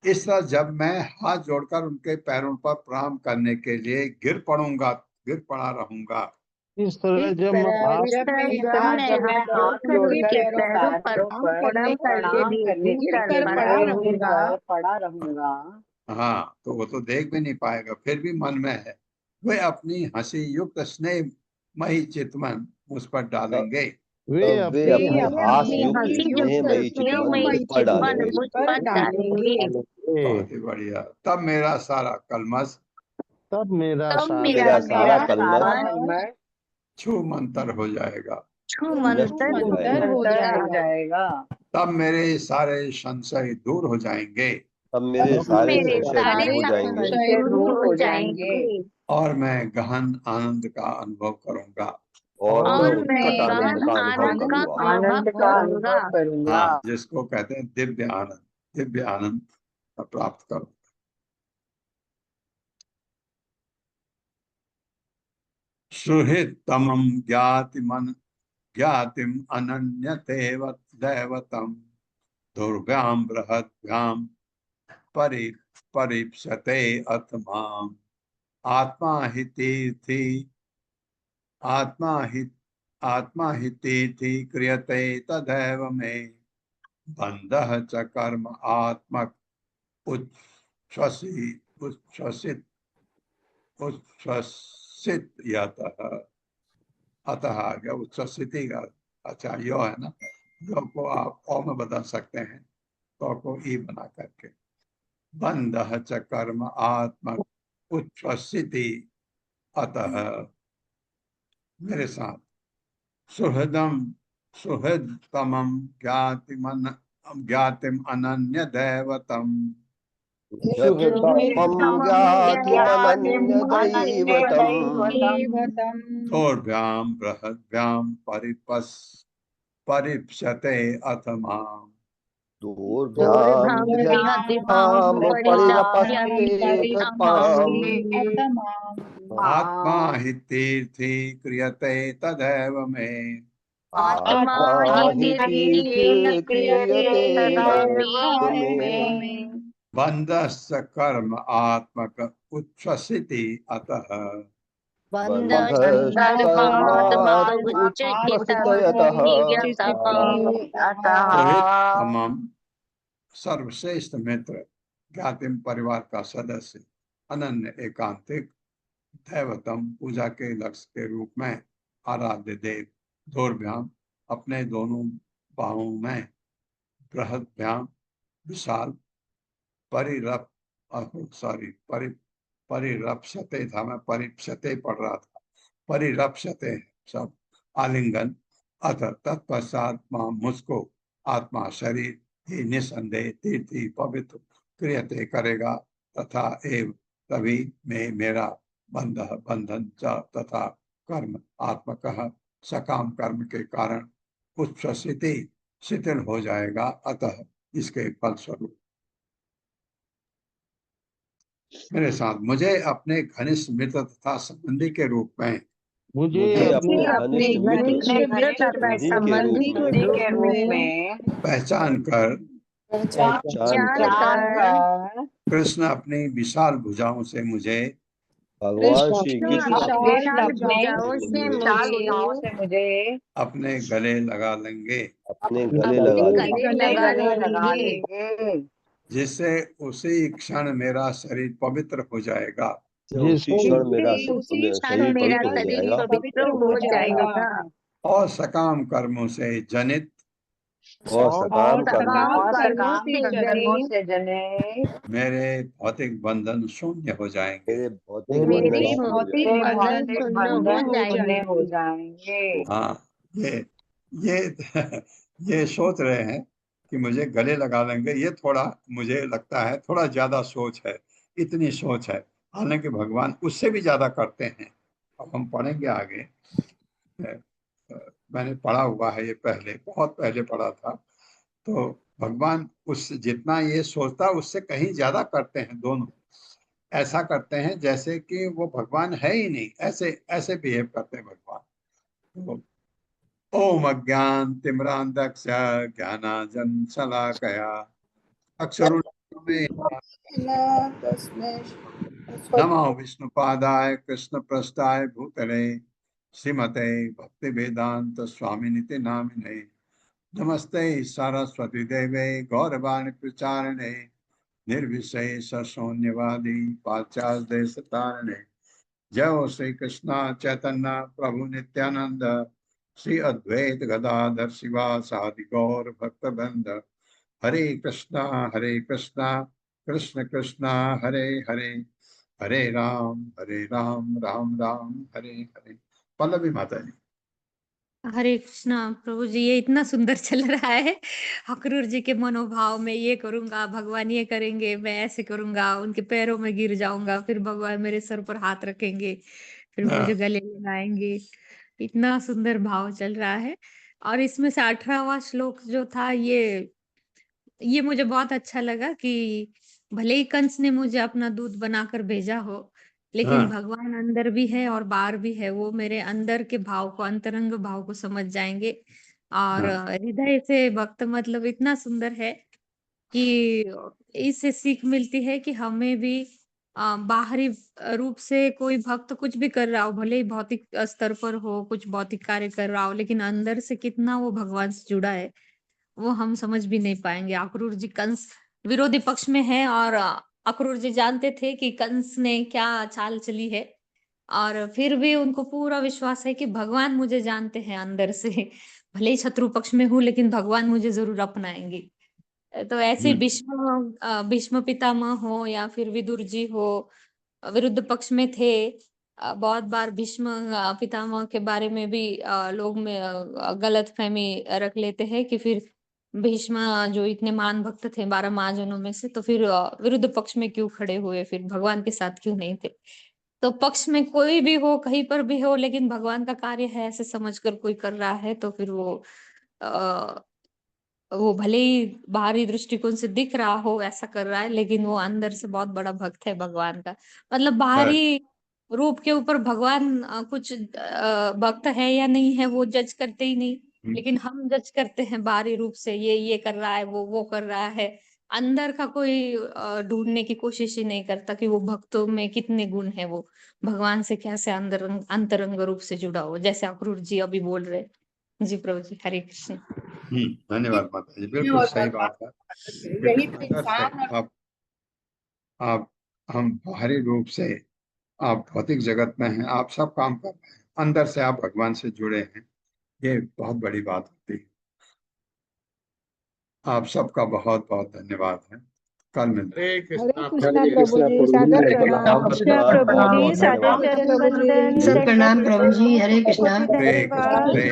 इस तरह जब मैं हाथ जोड़कर उनके पैरों पर प्रणाम करने के लिए गिर पड़ा रहूंगा। इस तरह जब मैं हाथ जोड़कर पैरों पर प्रणाम करने के लिए पड़ा रहूंगा। हाँ, तो वो तो देख भी नहीं पाएगा, फिर भी मन में है। वे अपनी हंसी युक्त स्नेह मही चितवन मुझ पर डालेंगे। वे अपनी हास्य युक्त स्नेहमयी चितवन मुझ पर डालेंगे। बहुत ही बढ़िया। तब मेरा सारा कलमस छू मंतर हो जाएगा। तब मेरे सारे संशय दूर हो जाएंगे। तब मेरे सारे संशय दूर हो जाएंगे और मैं गहन आनंद का अनुभव करूंगा। और मैं आनंद का अनुभव करूंगा। हाँ, जिसको कहते हैं दिव्य आनंद प्राप्त करूंगा। सुहृद तमम ज्ञातिम अनन्यतेव दैवतम दुर्व्याम बृहद्भ्याम परिप्सते अथमाम आत्मा हि तीर्थी क्रियते तदैव मे बंधः च कर्म आत्मक उच्छ्वसित यतः अतः आ गया उच्छ्वसिति का। अच्छा, यो है ना, यो को आप ओ में बदल सकते हैं, तो को ई बना करके बंधः च कर्म आत्मक उच्छ्वसिति अतः। मेरे साथ सुहृदतमं ज्ञातिम अनन्य दैवतम दोर्भ्याम बृहद्भ्याम परिप्सते अथमाम आत्मा हि तीर्थी क्रियते तदैव मे बंधस्य कर्म आत्मक उच्छ्वसिति अतः तमम सर्वश्रेष्ठ मित्र ज्ञातिम परिवार का सदस्य अनन्य एकांतिक दैवतम पूजा के लक्ष्य के रूप में आराध्य देव दोर्भ्याम अपने दोनों बाहों में बृहद्भ्याम विशाल परिरप्सते था, मैं परिप्सते पढ़ रहा था, परिरप्सते सब आलिंगन अथ तत्पश्चात मुझको आत्मा शरीर ही निसंदेह तीर्थी पवित्र क्रियते करेगा तथा एव तभी में मेरा बंधन च तथा कर्म आत्मक सकाम कर्म के कारण उच्छ्वसिति शिथिल हो जाएगा। अतः इसके फलस्वरूप मेरे साथ मुझे अपने घनिष्ठ मित्र तथा संबंधी के रूप में पहचान कर कृष्ण अपनी विशाल भुजाओं से मुझे भगवान श्री कृष्ण अपने गले लगा लेंगे, जिससे उसी क्षण मेरा शरीर पवित्र हो जाएगा। और सकाम कर्मों से जनित और सकाम कर्मों से जने मेरे भौतिक बंधन शून्य हो जाएंगे। मेरे भौतिक बंधन शून्य हो जाएंगे। हाँ, ये ये सोच रहे हैं कि मुझे गले लगा लेंगे, ये थोड़ा मुझे लगता है थोड़ा ज्यादा सोच है, इतनी सोच है। हालांकि भगवान उससे भी ज्यादा करते हैं। अब हम पढ़ेंगे आगे। मैंने पढ़ा हुआ है, ये पहले बहुत पहले पढ़ा था। तो भगवान उस जितना ये सोचता उससे कहीं ज्यादा करते हैं। दोनों ऐसा करते हैं जैसे कि वो भगवान है ही नहीं, ऐसे ऐसे बिहेव करते हैं भगवान। तो ओम अज्ञान तिम्रांधक्ष ज्ञानांजन शलाकया अक्षरुण्यमे नमो विष्णुपादाय कृष्ण प्रस्थाय भूतले श्रीमते भक्ति वेदांत स्वामिनिति नामिने नमस्ते सरस्वती देवे गौरवाणी प्रचारणे निर्विशेष शून्यवादी पाश्चात्य देश तारणे। जय श्री कृष्ण चैतन्य प्रभु नित्यानंद श्री अद्वैत गदाधर शिवासादि गौर भक्त वृंद। हरे कृष्णा कृष्ण कृष्ण हरे हरे, हरे राम राम राम हरे हरे। पल्लवी माता जी। हरे कृष्णा प्रभु जी, ये इतना सुंदर चल रहा है। अक्रूर जी के मनोभाव में ये करूंगा, भगवान ये करेंगे, मैं ऐसे करूंगा, उनके पैरों में गिर जाऊंगा, फिर भगवान मेरे सर पर हाथ रखेंगे, फिर मुझे गले लगाएंगे। इतना सुंदर भाव चल रहा है। और इसमें से 18वां श्लोक जो था, ये मुझे बहुत अच्छा लगा कि भले ही कंस ने मुझे अपना दूत बनाकर भेजा हो, लेकिन भगवान अंदर भी है और बाहर भी है। वो मेरे अंदर के भाव को, अंतरंग भाव को समझ जाएंगे। और हृदय से भक्त मतलब इतना सुंदर है कि इससे सीख मिलती है कि हमें भी बाहरी रूप से कोई भक्त कुछ भी कर रहा हो, भले ही भौतिक स्तर पर हो, कुछ भौतिक कार्य कर रहा हो, लेकिन अंदर से कितना वो भगवान से जुड़ा है, वो हम समझ भी नहीं पाएंगे। अक्रूर जी कंस विरोधी पक्ष में है, और अक्रूर जी जानते थे कि कंस ने क्या चाल चली है, और फिर भी उनको पूरा विश्वास है कि भगवान मुझे जानते हैं अंदर से। भले ही शत्रु पक्ष में हूँ, लेकिन भगवान मुझे जरूर अपनाएंगे। तो ऐसे भीष्म पितामह हो या फिर विदुर जी हो, विरुद्ध पक्ष में थे। बहुत बार भीष्म पितामह के बारे में भी लोग में गलत फहमी रख लेते हैं कि फिर भीष्म जो इतने महान भक्त थे 12 महाजनों में से, तो फिर विरुद्ध पक्ष में क्यों खड़े हुए, फिर भगवान के साथ क्यों नहीं थे। तो पक्ष में कोई भी हो, कहीं पर भी हो, लेकिन भगवान का कार्य है ऐसे समझकर कोई कर रहा है, तो फिर वो भले ही बाहरी दृष्टिकोण से दिख रहा हो ऐसा कर रहा है, लेकिन वो अंदर से बहुत बड़ा भक्त है भगवान का। मतलब बाहरी रूप के ऊपर भगवान कुछ भक्त है या नहीं है वो जज करते ही नहीं, लेकिन हम जज करते हैं बाहरी रूप से, ये कर रहा है, वो कर रहा है। अंदर का कोई ढूंढने की कोशिश ही नहीं करता कि वो भक्तों में कितने गुण है, वो भगवान से कैसे अंतरंग रूप से जुड़ा हो, जैसे अक्रूर जी अभी बोल रहे। जी प्रभु जी, हरे कृष्ण। धन्यवाद माता जी, बिल्कुल सही बात है। यही तो इंसान आप हम बाहरी रूप से आप भौतिक जगत में हैं, आप सब काम कर रहे हैं, अंदर से आप भगवान से जुड़े हैं, ये बहुत बड़ी बात होती है। आप सबका बहुत बहुत धन्यवाद है। कल मिलते हैं। हरे कृष्णा प्रभु जी, सादर प्रणाम। प्रभु जी, सादर प्रभु जी, प्रणाम प्रभु जी, हरे कृष्णा। हरे कृष्ण, हरे